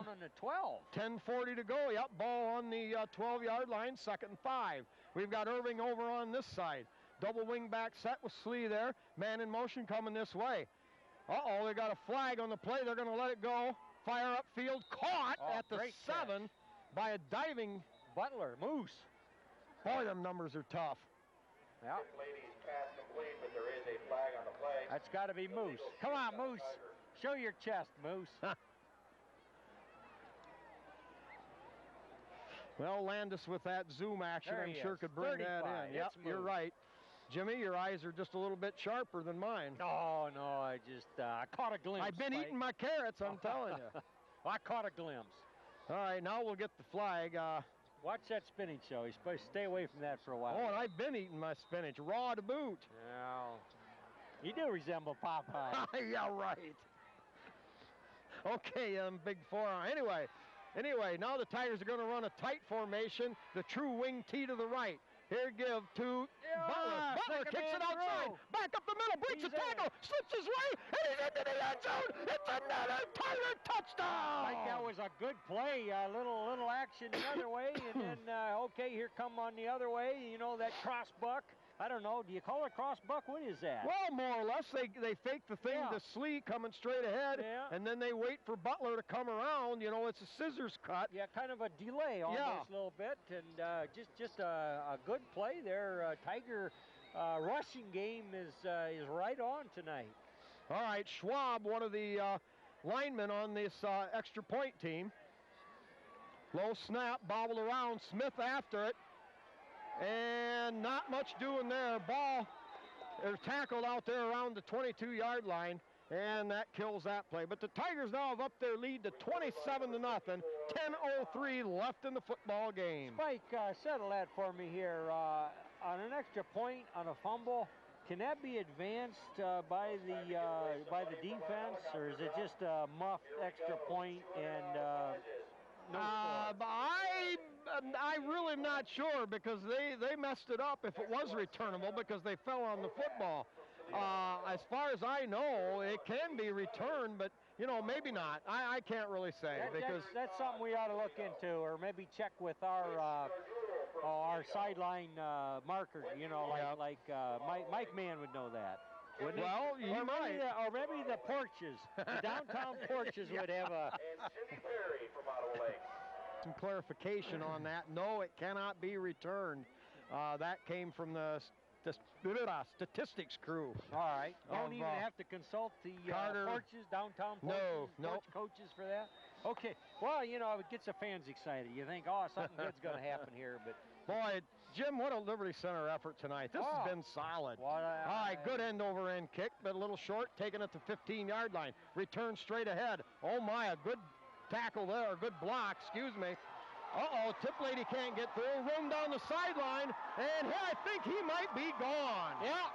on the 12. 10:40 to go. Yep, ball on the 12-yard line, 2nd and 5. We've got Irving over on this side. Double wing back set with Slee there. Man in motion coming this way. Uh-oh, they got a flag on the play. They're going to let it go. Fire upfield, caught at the 7 by a diving Butler, Moose. Boy, them numbers are tough. Yeah. Ladies, pass complete, but there is a flag on the play. That's got to be Moose. Come on, Moose. Show your chest, Moose. Well, Landis with that zoom action, There I'm he sure is. could bring that 35. in. Yep, It's you're Moose. right. Jimmy, your eyes are just a little bit sharper than mine. No, I just I caught a glimpse. I've been Spike. eating my carrots, I'm telling you. I caught a glimpse. All right, now we'll get the flag. Watch that spinach, though. You're supposed to stay away from that for a while. Oh, and I've been eating my spinach, raw to boot. Yeah. You do resemble Popeye. Yeah, right. Okay, big forearm. Anyway, now the Tigers are going to run a tight formation, the true wing T to the right. Here, give to Butler. Butler kicks it outside. Back up the middle, breaks a tackle, slips his way, and he's into the end zone. It's another Tiger touchdown. I think that was a good play. A little action the other way, and then, okay, here come on the other way, you know, that cross buck. I don't know. Do you call it cross buck? What is that? Well, more or less, they fake the thing to Slee coming straight ahead, and then they wait for Butler to come around. You know, it's a scissors cut. Yeah, kind of a delay almost a little bit, and just a good play there. Tiger rushing game is right on tonight. All right, Schwab, one of the linemen on this extra point team. Low snap, bobbled around, Smith after it. And not much doing there. Ball is tackled out there around the 22-yard line, and that kills that play. But the Tigers now have upped their lead to 27-0. 10:03 left in the football game. Spike, settle that for me here. On an extra point, on a fumble, can that be advanced by the defense, or is it just a muffed extra point and no score? I'm really not sure, because they messed it up if it was returnable, because they fell on the football. As far as I know, it can be returned, but you know, maybe not. I can't really say, because that's something we ought to look into, or maybe check with our sideline marker. You know, like Mike Mann would know that. Well, he might. Or maybe the porches, the downtown porches would have a. And Cindy Perry from Ottawa Lake. Some clarification on that. No, it cannot be returned. That came from the statistics crew. All right. Don't even have to consult the porches, downtown porches, porch coaches for that? Okay. Well, you know, it gets the fans excited. You think, oh, something good's going to happen here. But boy, Jim, what a Liberty Center effort tonight. This has been solid. All right, good end-over-end kick, but a little short, taking it to 15-yard line. Return straight ahead. Oh, my, a good tackle there, a good block, excuse me. Uh-oh, Tip Lady can't get through. Room down the sideline, and here I think he might be gone. Yeah.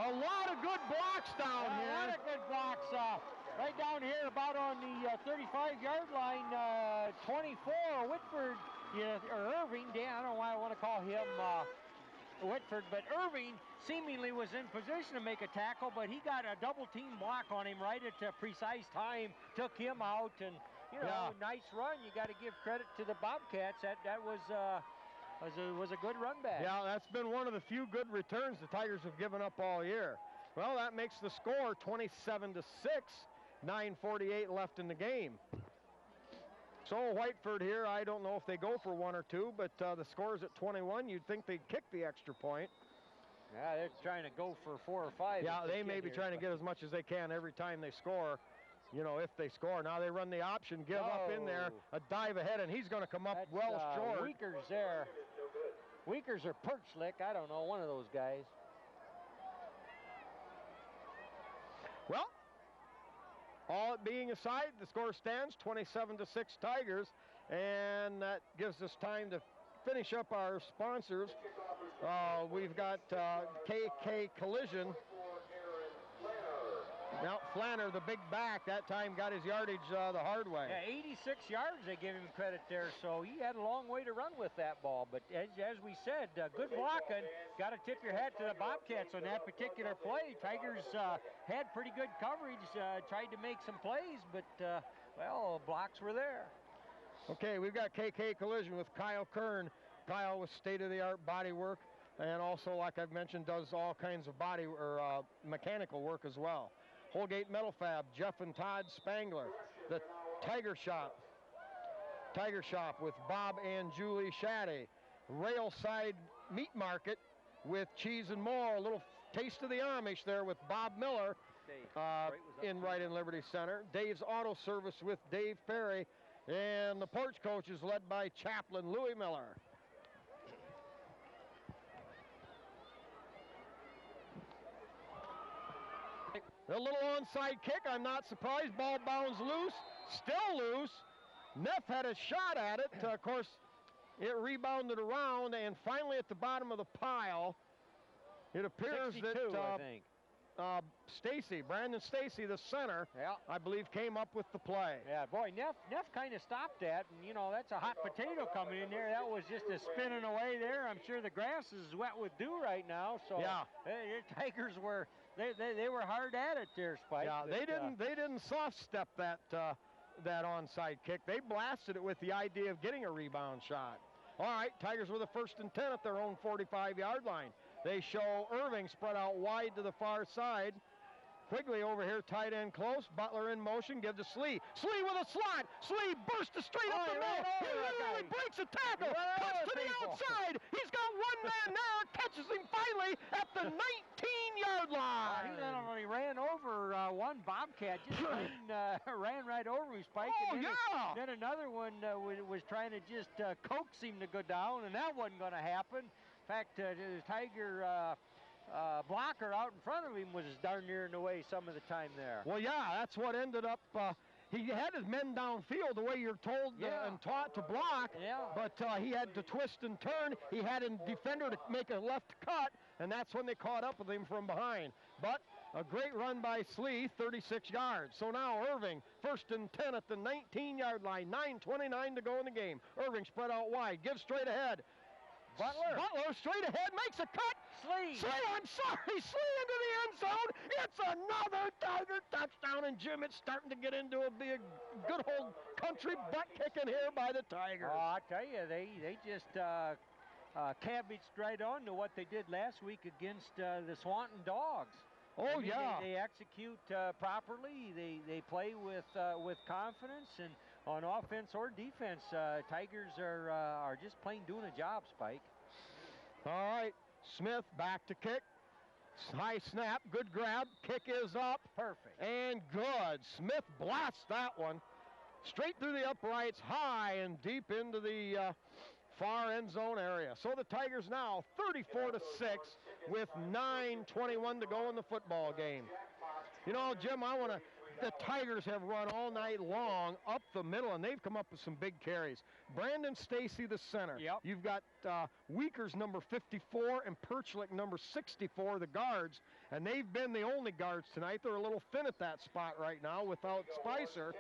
A lot of good blocks down here. A lot of good blocks. Right down here, about on the 35-yard line, 24, Whitford, or Irving. Dan, I don't know why I want to call him Whitford, but Irving seemingly was in position to make a tackle, but he got a double-team block on him right at a precise time, took him out, and you know, nice run. You got to give credit to the Bobcats. That was a good run back. Yeah, that's been one of the few good returns the Tigers have given up all year. Well, that makes the score 27-6. 9:48 left in the game. So Whiteford here, I don't know if they go for one or two, but the score's at 21. You'd think they'd kick the extra point. Yeah, they're trying to go for 4 or 5. Yeah, they may be trying to get as much as they can every time they score. You know, if they score. Now they run the option, give up in there, a dive ahead, and he's going to come up short. Weakers there. Weakers or Perchlick, I don't know, one of those guys. Well, all it being aside, the score stands 27-6 Tigers, and that gives us time to finish up our sponsors. We've got KK Collision. Now, Flanner, the big back, that time got his yardage the hard way. Yeah, 86 yards they give him credit there, so he had a long way to run with that ball. But as we said, good blocking. Got to tip your hat to the Bobcats on that particular play. Tigers had pretty good coverage, tried to make some plays, but, well, blocks were there. Okay, we've got KK Collision with Kyle Kern. Kyle with state-of-the-art body work. and also, like I've mentioned, does all kinds of body or mechanical work as well. Holgate Metal Fab, Jeff and Todd Spangler. The Tiger Shop with Bob and Julie Shaddy. Railside Meat Market with Cheese and More. A little taste of the Amish there with Bob Miller right in Liberty Center. Dave's Auto Service with Dave Perry. And the porch coaches led by Chaplain Louis Miller. A little onside kick, I'm not surprised. Ball bounds loose, still loose. Neff had a shot at it. Of course, it rebounded around, and finally at the bottom of the pile, it appears 62, that I think. Brandon Stacy, the center, I believe, came up with the play. Yeah, boy, Neff kind of stopped that, and you know, that's a hot potato coming in there. That was just a spinning away there. I'm sure the grass is wet with dew right now, so yeah. The Tigers were they were hard at it there, Spike. Yeah, they didn't soft step that onside kick. They blasted it with the idea of getting a rebound shot. All right, Tigers with a 1st and 10 at their own 45-yard line. They show Irving spread out wide to the far side. Quigley over here, tight end close. Butler in motion, give to Slee. Slee with a slot. Slee bursts straight up the middle. He literally breaks a tackle. Cuts to the outside. He's got one man there. Catches him finally at the 19-yard line. He not only ran over one Bobcat, just ran right over him, Spike. And then another one was trying to just coax him to go down, and that wasn't going to happen. In fact, the Tiger blocker out in front of him was darn near in the way some of the time there. Well, yeah, that's what ended up. He had his men downfield the way you're told and taught to block, but he had to twist and turn. He had a defender to make a left cut, and that's when they caught up with him from behind. But a great run by Slee, 36 yards. So now Irving, 1st and 10 at the 19-yard line, 9:29 to go in the game. Irving spread out wide, gives straight ahead. Butler straight ahead, makes a cut. Slee, I'm sorry, Slee into the end zone. It's another Tiger touchdown, and Jim, it's starting to get into be a good old country butt kicking here by the Tigers. Oh, I tell you, they just cabbaged right on to what they did last week against the Swanton Dogs. Oh, They execute properly. They play with confidence, and on offense or defense, Tigers are just plain doing a job, Spike. All right, Smith back to kick. High snap, good grab. Kick is up. Perfect. And good. Smith blasts that one straight through the uprights, high and deep into the far end zone area. So the Tigers now 34-6 with 9:21 to go in the football game. You know, Jim, the Tigers have run all night long up the middle, and they've come up with some big carries. Brandon Stacy, the center. Yep. You've got Weekers, number 54, and Perchlik, number 64, the guards, and they've been the only guards tonight. They're a little thin at that spot right now without Spicer,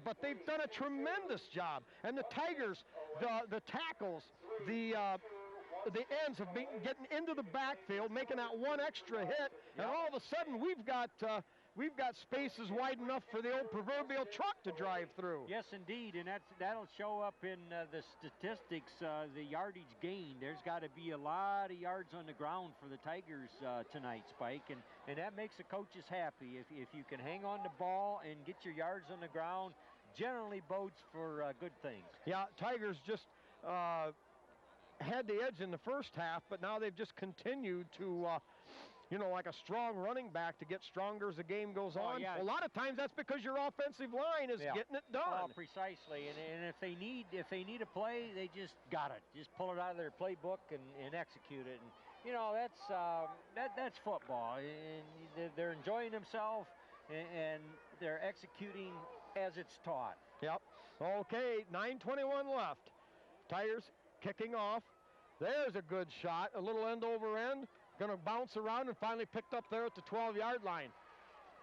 but they've done a tremendous job. And the Tigers, the tackles, the ends have been getting into the backfield, making that one extra hit, and all of a sudden we've got spaces wide enough for the old proverbial truck to drive through. Yes, indeed, and that'll show up in the statistics, the yardage gained. There's got to be a lot of yards on the ground for the Tigers tonight, Spike, and that makes the coaches happy. If you can hang on the ball and get your yards on the ground, generally bodes for good things. Yeah, Tigers just had the edge in the first half, but now they've just continued to like a strong running back to get stronger as the game goes on. Yeah. A lot of times that's because your offensive line is getting it done. Oh, precisely. And if they need a play, they just got it. Just pull it out of their playbook and execute it. And that's football. And they're enjoying themselves and they're executing as it's taught. Yep. Okay, 9:21 left. Tigers kicking off. There's a good shot. A little end over end. Going to bounce around and finally picked up there at the 12-yard line.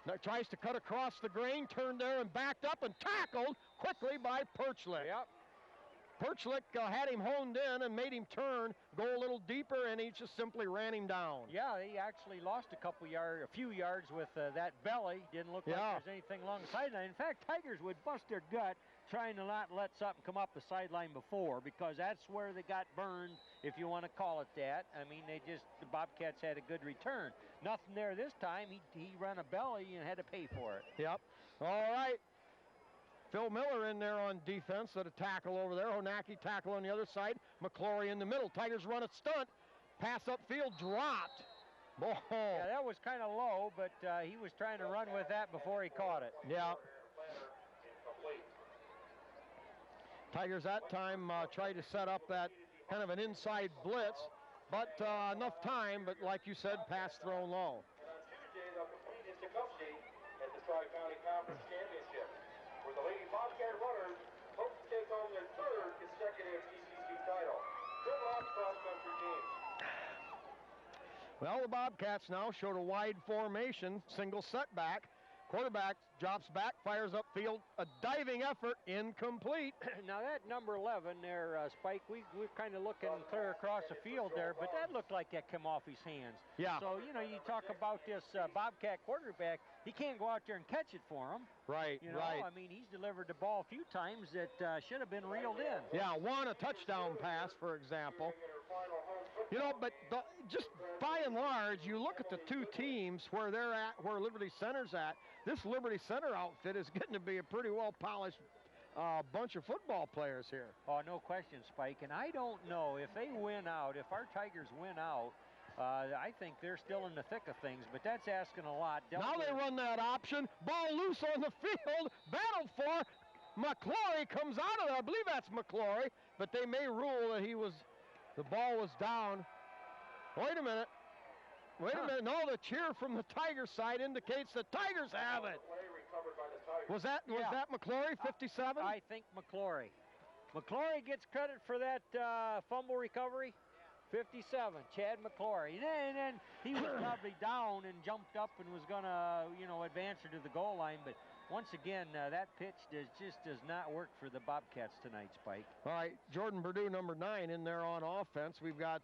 Now tries to cut across the grain, turned there and backed up and tackled quickly by Perchlik. Yep. Perchlik had him honed in and made him turn, go a little deeper, and he just simply ran him down. Yeah, he actually lost a few yards with that belly. Didn't look like there's anything along the sideline. In fact, Tigers would bust their gut trying to not let something come up the sideline before, because that's where they got burned, if you want to call it that. I mean, the Bobcats had a good return. Nothing there this time. He ran a belly and had to pay for it. Yep. All right. Phil Miller in there on defense at a tackle over there. Honacki tackle on the other side. McClory in the middle. Tigers run a stunt. Pass upfield, dropped. Ball. Yeah, that was kind of low, but he was trying to run with that before he caught it. Yeah. Tigers that time tried to set up that kind of an inside blitz, but enough time, but like you said, pass thrown low. And on Tuesday, they'll compete in Tecumseh at the Tri-County Conference Championship, where the Lady Bobcat Runners hope to take home their third consecutive TCC title. Good luck, cross-country teams. Well, the Bobcats now showed a wide formation, single setback. Quarterback drops back, fires upfield, a diving effort, incomplete. Now that number 11 there, Spike, we're kind of looking clear across the field there, but that looked like that came off his hands. Yeah. So, you know, you talk about this Bobcat quarterback, he can't go out there and catch it for him. Right, You know, right. I mean, he's delivered the ball a few times that should have been reeled in. Yeah, a touchdown pass, for example. You know, but just by and large, you look at the two teams where they're at, where Liberty Center's at. This Liberty Center outfit is getting to be a pretty well-polished bunch of football players here. Oh, no question, Spike. And I don't know if they win out, if our Tigers win out, I think they're still in the thick of things, but that's asking a lot. Now they run that option. Ball loose on the field. Battled for. McClory comes out of it. I believe that's McClory, but they may rule that the ball was down. Wait a minute. Wait a minute. No, the cheer from the Tiger side indicates the Tigers have it. Was that McClory, 57? I think McClory. McClory gets credit for that fumble recovery. 57, Chad McClory. And then he was probably down and jumped up and was going to, advance her to the goal line. But once again, that pitch just does not work for the Bobcats tonight, Spike. All right, Jordan Perdue, number 9, in there on offense. We've got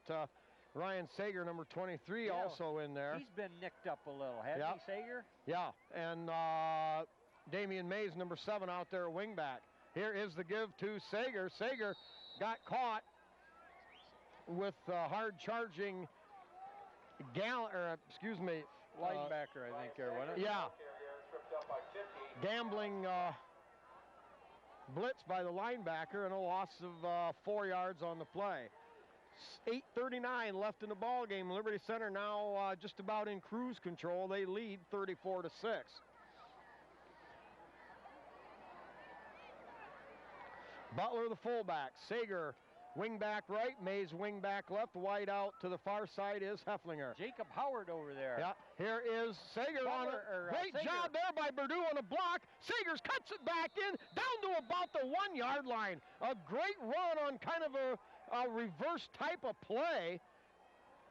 Ryan Sager, number 23, also in there. He's been nicked up a little, hasn't he, Sager? Yeah, and Damian Mays, number 7, out there, wingback. Here is the give to Sager. Sager got caught with hard charging linebacker, I think, there, wasn't it? Yeah. Gambling blitz by the linebacker and a loss of 4 yards on the play. 8:39 left in the ball game. Liberty Center now just about in cruise control. They lead 34-6. Butler, the fullback. Sager, wing back right. Mays, wing back left. Wide out to the far side is Hefflinger. Jacob Howard over there. Yeah, here is Sager on it. Great job there by Perdue on the block. Sagers cuts it back in, down to about the 1 yard line. A great run on kind of a reverse type of play,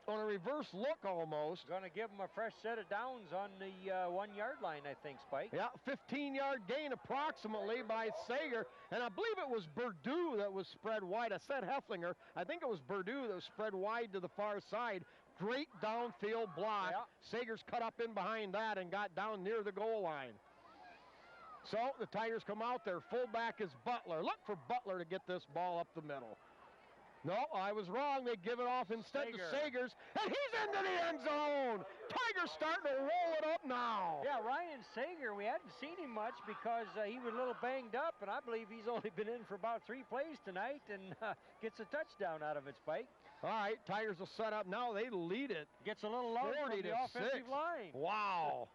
on a reverse look almost. Going to give him a fresh set of downs on the 1 yard line, I think, Spike. Yeah, 15-yard gain approximately by Sager, and I believe it was Perdue that was spread wide. I said Hefflinger. I think it was Perdue that was spread wide to the far side. Great downfield block. Yeah. Sager's cut up in behind that and got down near the goal line. So the Tigers come out there. Fullback is Butler. Look for Butler to get this ball up the middle. No, I was wrong. They give it off instead to Sagers, and he's into the end zone. Tigers starting to roll it up now. Yeah, Ryan Sager, we hadn't seen him much because he was a little banged up, and I believe he's only been in for about 3 plays tonight and gets a touchdown out of it, Spike. All right, Tigers will set up now. They lead it. Gets a little low from the offensive line. Wow.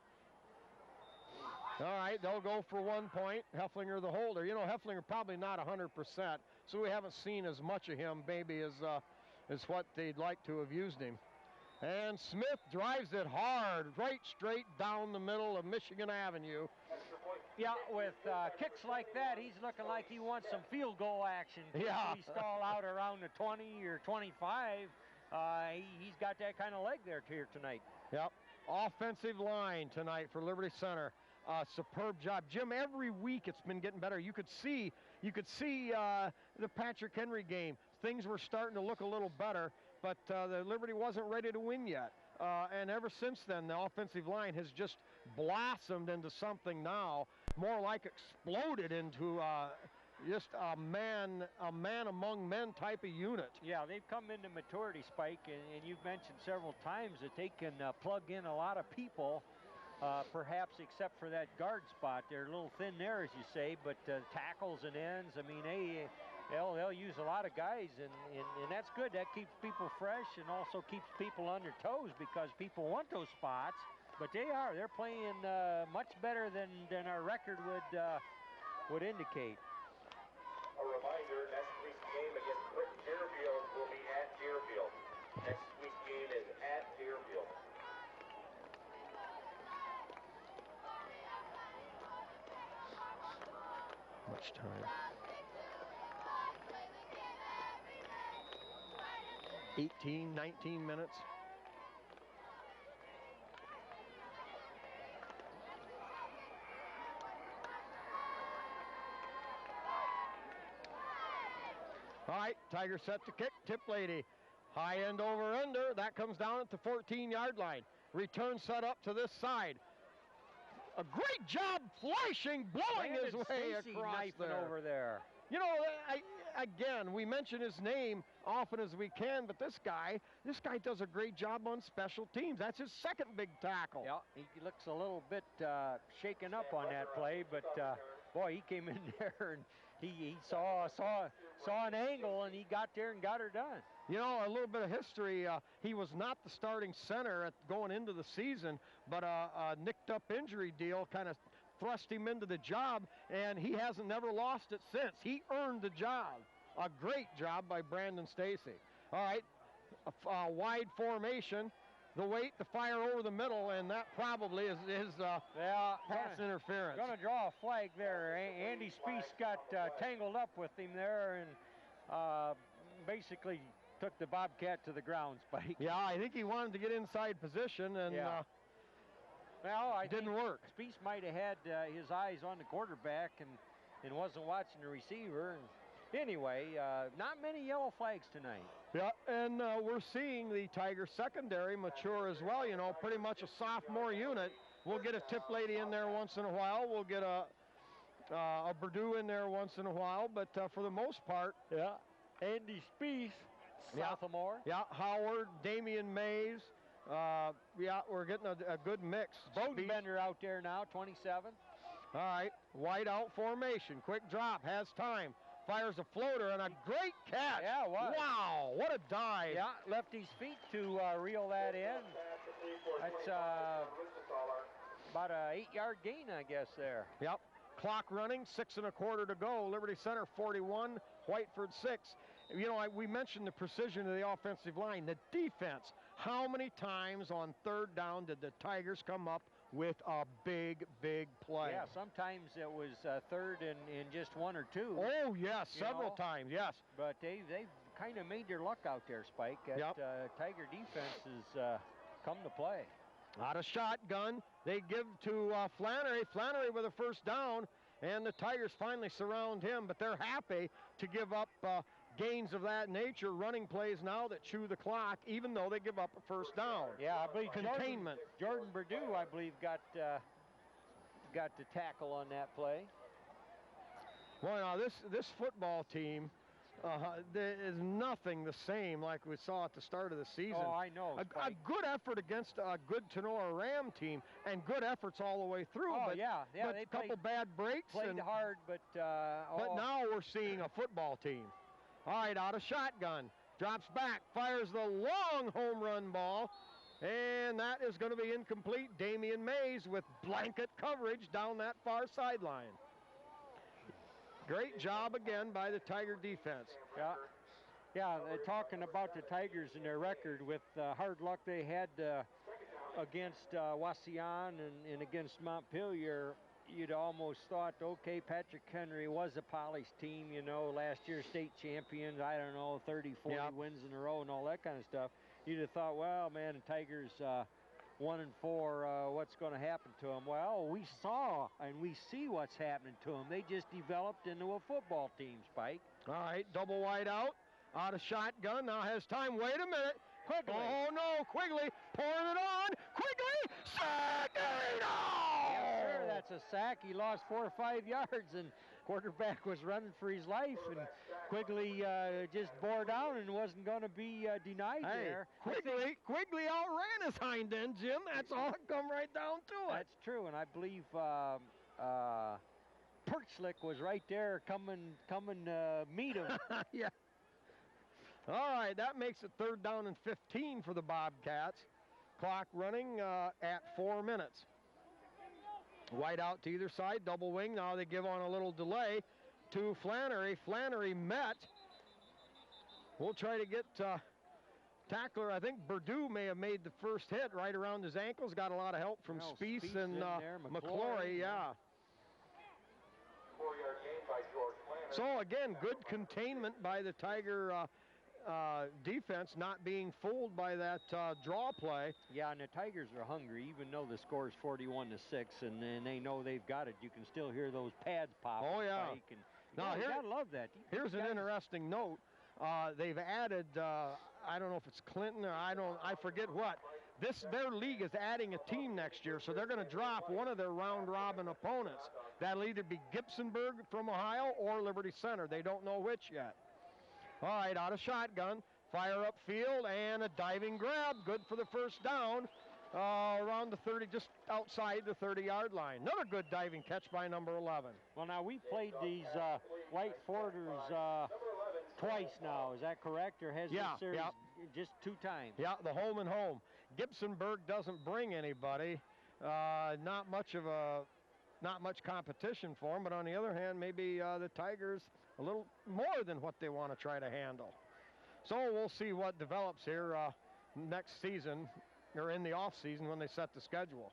All right, they'll go for 1 point. Hefflinger the holder. You know, Hefflinger probably not 100%, so we haven't seen as much of him maybe as what they'd like to have used him. And Smith drives it hard, right straight down the middle of Michigan Avenue. Yeah, with kicks like that, he's looking like he wants some field goal action. Yeah. He stall out around the 20 or 25. He's got that kind of leg there here tonight. Yep. Offensive line tonight for Liberty Center. Superb job. Jim, every week it's been getting better. You could see the Patrick Henry game. Things were starting to look a little better, but the Liberty wasn't ready to win yet. And ever since then, the offensive line has just blossomed into something now, more like exploded into just a man among men type of unit. Yeah, they've come into maturity, Spike, and you've mentioned several times that they can plug in a lot of people, perhaps except for that guard spot. They're a little thin there, as you say, but tackles and ends, I mean, they'll use a lot of guys, and that's good. That keeps people fresh and also keeps people on their toes because people want those spots. But they're playing much better than our record would indicate. A reminder, next week's game against Deerfield will be at Deerfield. Next week's game is at Deerfield. Much time. 18, 19 minutes. All right, Tigers set to kick. Tip lady, high end over under. That comes down at the 14-yard line. Return set up to this side. A great job flashing, blowing his way across there. Over there. You know, again, we mention his name often as we can, but this guy does a great job on special teams. That's his second big tackle. Yeah, he looks a little bit shaken up on that play, but boy, he came in there and he saw an angle and he got there and got her done. You know, a little bit of history, he was not the starting center going into the season, but a nicked up injury deal kind of thrust him into the job, and he hasn't never lost it since. He earned the job. A great job by Brandon Stacy. All right, a wide formation, the weight, the fire over the middle, and that probably is pass interference. Going to draw a flag there. Andy Spiess got tangled up with him there and basically took the Bobcat to the ground, Spike. Yeah, I think he wanted to get inside position, and well, I didn't work. Spiess might have had his eyes on the quarterback and wasn't watching the receiver. And anyway, not many yellow flags tonight. Yeah, and we're seeing the Tiger secondary mature as well. You know, pretty much a sophomore unit. We'll get a tip lady in there once in a while. We'll get a Purdue in there once in a while, but for the most part, Andy Spiess, sophomore. Yeah, Howard, Damian Mays. We're getting a good mix. Bodenbender out there now, 27. All right, wide out formation. Quick drop, has time. Fires a floater and a great catch. Yeah, it was. Wow, what a dive. Yeah, left his feet to reel that in. That's about a 8-yard gain, I guess, there. Yep. Clock running, 6 1/4 to go. Liberty Center 41, Whiteford 6. You know, we mentioned the precision of the offensive line, the defense. How many times on third down did the Tigers come up with a big, big play? Yeah, sometimes it was third and just 1 or 2. Oh, yes, several times, yes. But they've kind of made their luck out there, Spike. That Tiger defense has come to play. Out of shotgun, they give to Flannery. Flannery with a first down, and the Tigers finally surround him, but they're happy to give up gains of that nature, running plays now that chew the clock, even though they give up a first down. Yeah, I believe containment. Jordan Purdue, I believe, got the tackle on that play. Well, now this football team there is nothing the same like we saw at the start of the season. Oh, I know. A good effort against a good Tenora Ram team, and good efforts all the way through. Oh, but, yeah, but they a couple bad breaks. Played hard, but now we're seeing a football team. All right, out of shotgun, drops back, fires the long home run ball, and that is going to be incomplete. Damian Mays with blanket coverage down that far sideline. Great job again by the Tiger defense. Yeah, talking about the Tigers and their record with hard luck they had against Wauseon and against Montpelier. You'd almost thought, okay, Patrick Henry was a polished team, you know, last year state champions, I don't know, 30, 40 wins in a row and all that kind of stuff. You'd have thought, well, man, the Tigers 1 and 4, what's going to happen to them? Well, we saw and we see what's happening to them. They just developed into a football team, Spike. All right, double wide out of shotgun, now has time, wait a minute. Quigley. Oh, no, Quigley pouring it on. Quigley, sack, no! Yes, sir, that's a sack. He lost 4 or 5 yards, and quarterback was running for his life, and Quigley just bore down and wasn't going to be denied there. Quigley outran his hind end, Jim. That's all it come right down to it. That's true, and I believe Perchlick was right there coming meet him. Yeah. All right, that makes it 3rd down and 15 for the Bobcats. Clock running at 4 minutes. Wide out to either side, double wing. Now they give on a little delay to Flannery. Flannery met. We'll try to get tackler. I think Purdue may have made the first hit right around his ankles. Got a lot of help from Spieth and McClory. Yeah. 4-yard gain by George Flannery. So again, good containment by the Tiger defense, not being fooled by that draw play. Yeah, and the Tigers are hungry, even though the score is 41-6, and then they know they've got it. You can still hear those pads pop. Oh yeah. And, now you gotta love that. Here's an interesting note. They've added, I don't know if it's Clinton or I forget what. Their league is adding a team next year, so they're going to drop one of their round-robin opponents. That'll either be Gibsonburg from Ohio or Liberty Center. They don't know which yet. All right, out of shotgun, fire upfield, and a diving grab. Good for the first down. Around the 30, just outside the 30-yard line. Another good diving catch by number 11. Well, now we played these Whiteforders twice now. Is that correct, or has this series just 2 times? Yeah, the home and home. Gibsonburg doesn't bring anybody. Not much competition for them. But on the other hand, maybe the Tigers a little more than what they want to try to handle. So we'll see what develops here next season, or in the off season when they set the schedule.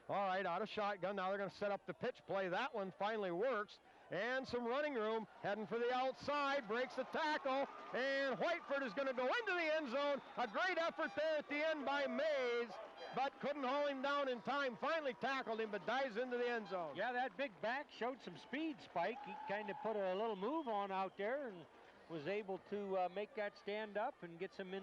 All right, out of shotgun. Now they're going to set up the pitch play. That one finally works. And some running room, heading for the outside, breaks the tackle, and Whiteford is going to go into the end zone. A great effort there at the end by Mays, but couldn't haul him down in time. Finally tackled him, but dives into the end zone. Yeah, that big back showed some speed, Spike. He kind of put a little move on out there and was able to make that stand up and get some in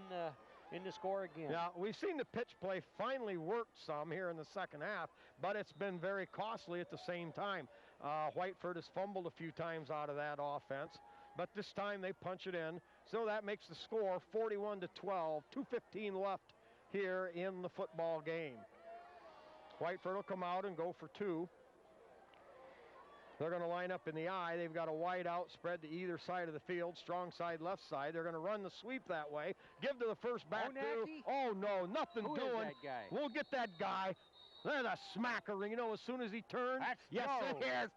the score again. Yeah, we've seen the pitch play finally work some here in the second half, but it's been very costly at the same time. Whiteford has fumbled a few times out of that offense, but this time they punch it in. So that makes the score 41-12, 2:15 left here in the football game. Whiteford will come out and go for 2. They're going to line up in the I. They've got a wide out spread to either side of the field, strong side, left side. They're going to run the sweep that way. Give to the first back through. Oh, no, nothing Who doing. Is that guy? We'll get that guy. There's a smacker, you know, as soon as he turns. Yes, it is.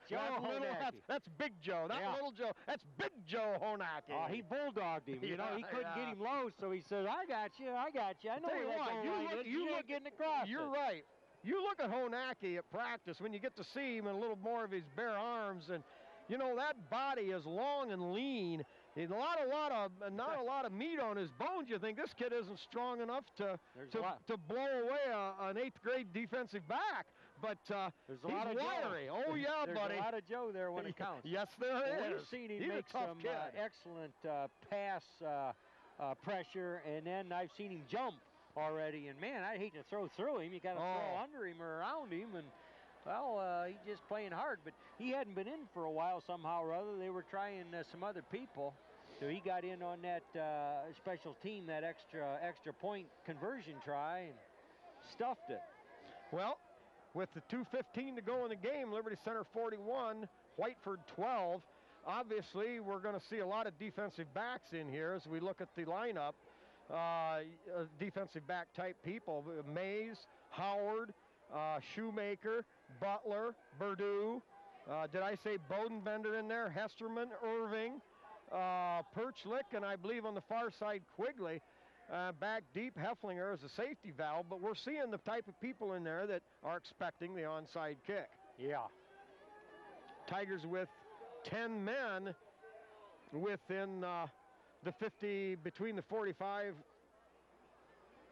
That's Big Joe, not Little Joe. That's Big Joe Honacki. Oh, he bulldogged him. You know, he couldn't get him low, so he said, I got you. I know where that goal is. You ain't getting across. You're right. You look at Honacki at practice when you get to see him in a little more of his bare arms, and you know that body is long and lean. Not a lot of meat on his bones. You think this kid isn't strong enough to blow away an 8th grade defensive back, but he's wiry. Oh yeah, there's buddy. There's a lot of Joe there when it counts. Yes, there is. We've seen him He's make a tough some kid. Excellent pass pressure, and then I've seen him jump already. And man, I hate to throw through him. You got to throw under him or around him, and well, he's just playing hard. But he hadn't been in for a while somehow or other. They were trying some other people. So he got in on that special team, that extra point conversion try, and stuffed it. Well, with the 2:15 to go in the game, Liberty Center 41, Whiteford 12. Obviously, we're going to see a lot of defensive backs in here as we look at the lineup. Defensive back type people: Mays, Howard, Shoemaker, Butler, Purdue. Did I say Bodenbender in there? Hesterman, Irving. Perchlick, and I believe on the far side Quigley. Back deep, Hefflinger as a safety valve, but we're seeing the type of people in there that are expecting the onside kick. Yeah. Tigers with 10 men within the 50, between the 45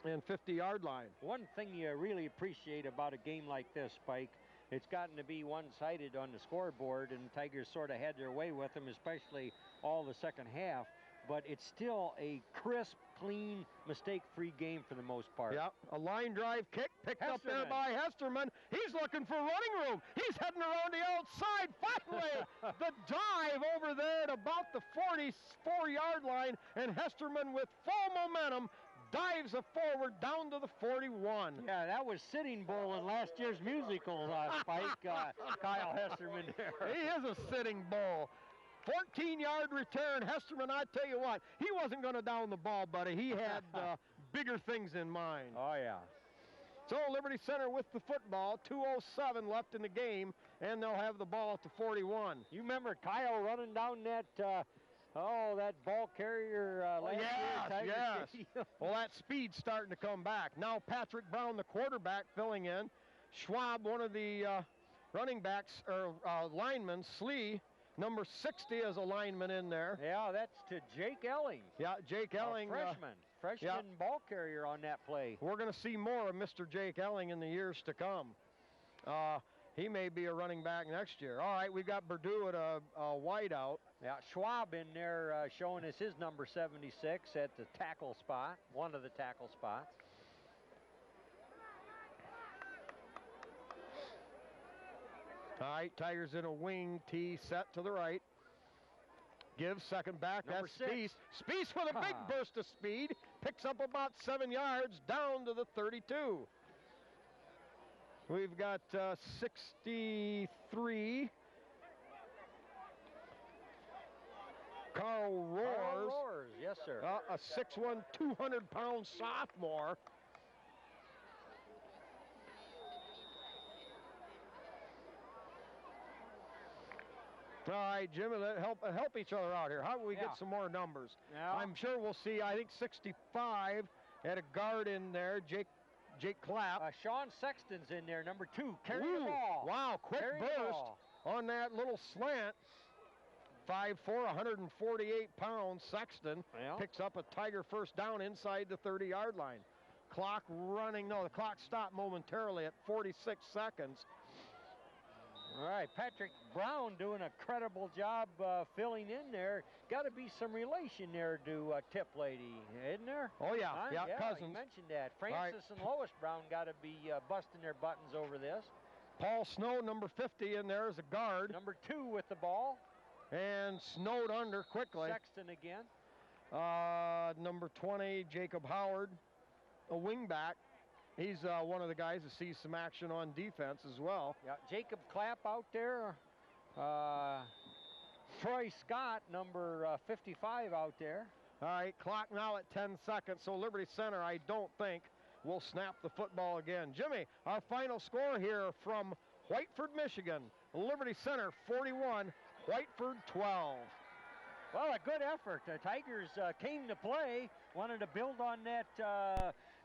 and 50-yard line. One thing you really appreciate about a game like this, Spike, it's gotten to be one-sided on the scoreboard, and Tigers sort of had their way with them, especially all the second half. But it's still a crisp, clean, mistake-free game for the most part. Yep, a line drive kick picked up there by Hesterman. He's looking for running room. He's heading around the outside. Finally, the dive over there at about the 44-yard line, and Hesterman with full momentum dives forward down to the 41. Yeah, that was Sitting Bull in last year's musical, Spike. Kyle Hesterman there. He is a Sitting Bull. 14-yard return. Hesterman, I tell you what, he wasn't going to down the ball, buddy. He had bigger things in mind. Oh, yeah. So Liberty Center with the football, 2:07 left in the game, and they'll have the ball at the 41. You remember Kyle running down that, that ball carrier last year? Yes. Well, that speed's starting to come back. Now Patrick Brown, the quarterback, filling in. Schwab, one of the running backs, or linemen, Slee, number 60 is a lineman in there. Yeah, that's to Jake Elling. Yeah, Jake Elling. Freshman ball carrier on that play. We're going to see more of Mr. Jake Elling in the years to come. He may be a running back next year. All right, we've got Purdue at a wideout. Yeah, Schwab in there showing us his number 76 at the tackle spot, one of the tackle spots. All right, Tigers in a wing tee set to the right. Gives second back. Number That's Spieth. Spieth with a big burst of speed. Picks up about 7 yards down to the 32. We've got 63. Carl Roars. Yes, sir. A 6'1", 200-pound sophomore. All right, Jimmy, help each other out here. How do we get some more numbers? Yeah. I'm sure we'll see, I think 65 at a guard in there, Jake Clapp. Sean Sexton's in there, number 2, carrying the ball. Wow, quick burst on that little slant. 5'4", 148-pound Sexton picks up a Tiger first down inside the 30-yard line. Clock running, no, the clock stopped momentarily at 46 seconds. All right, Patrick Brown doing a credible job filling in there. Got to be some relation there to Tip Lady, isn't there? Oh, yeah, yeah, cousins. You mentioned that. Francis and Lois Brown got to be busting their buttons over this. Paul Snow, number 50 in there as a guard. Number 2 with the ball. And snowed under quickly. Sexton again. Number 20, Jacob Howard, a wingback. He's one of the guys that sees some action on defense as well. Yeah, Jacob Clapp out there. Troy Scott, number 55 out there. All right, clock now at 10 seconds, so Liberty Center, I don't think, will snap the football again. Jimmy, our final score here from Whiteford, Michigan. Liberty Center 41, Whiteford 12. Well, a good effort. The Tigers came to play, wanted to build on that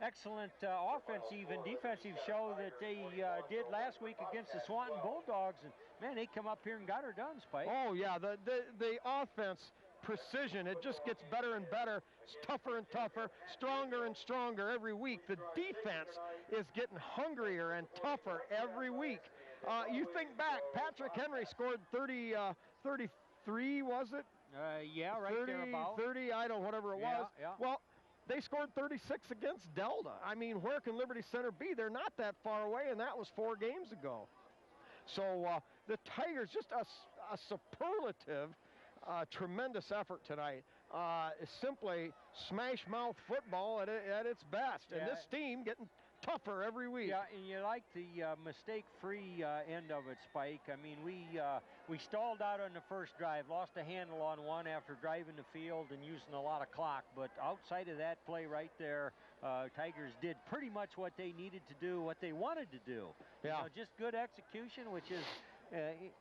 excellent offensive and defensive show that they did last week against the Swanton Bulldogs. And, man, they come up here and got her done, Spike. Oh, yeah, the offense precision, it just gets better and better. It's tougher and tougher, stronger and stronger every week. The defense is getting hungrier and tougher every week. You think back, Patrick Henry scored 33, was it? Yeah, right 30, there about. 30, I don't know, whatever it was. Yeah. Well, they scored 36 against Delta. I mean, where can Liberty Center be? They're not that far away, and that was 4 games ago. So the Tigers, just a superlative, tremendous effort tonight. Simply smash mouth football at its best. And this team getting tougher every week. Yeah, and you like the mistake-free end of it, Spike. I mean, we stalled out on the first drive, lost a handle on one after driving the field and using a lot of clock. But outside of that play right there, Tigers did pretty much what they needed to do, what they wanted to do. Yeah. You know, just good execution, which is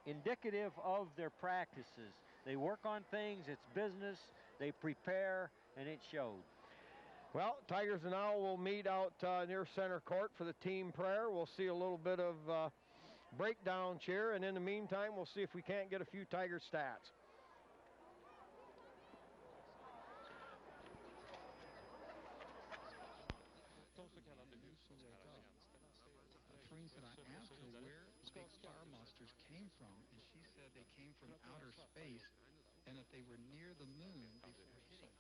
indicative of their practices. They work on things, it's business, they prepare, and it showed. Well, Tigers and Owl will meet out near center court for the team prayer. We'll see a little bit of breakdown cheer, and in the meantime, we'll see if we can't get a few Tiger stats. I asked her where big star monsters came from, and she said they came from outer space, and that they were near the moon before hitting.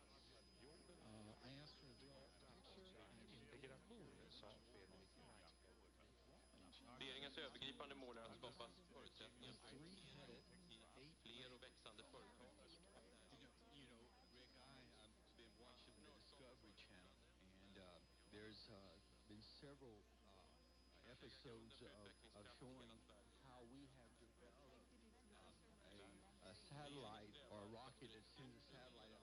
I asked her deras övergripande mål är att skapa förutsättningar för three-headed, fler och växande företag. Rick, I've been watching the Discovery Channel, and there's been several episodes of showing how we have developed a satellite or a rocket that sends a satellite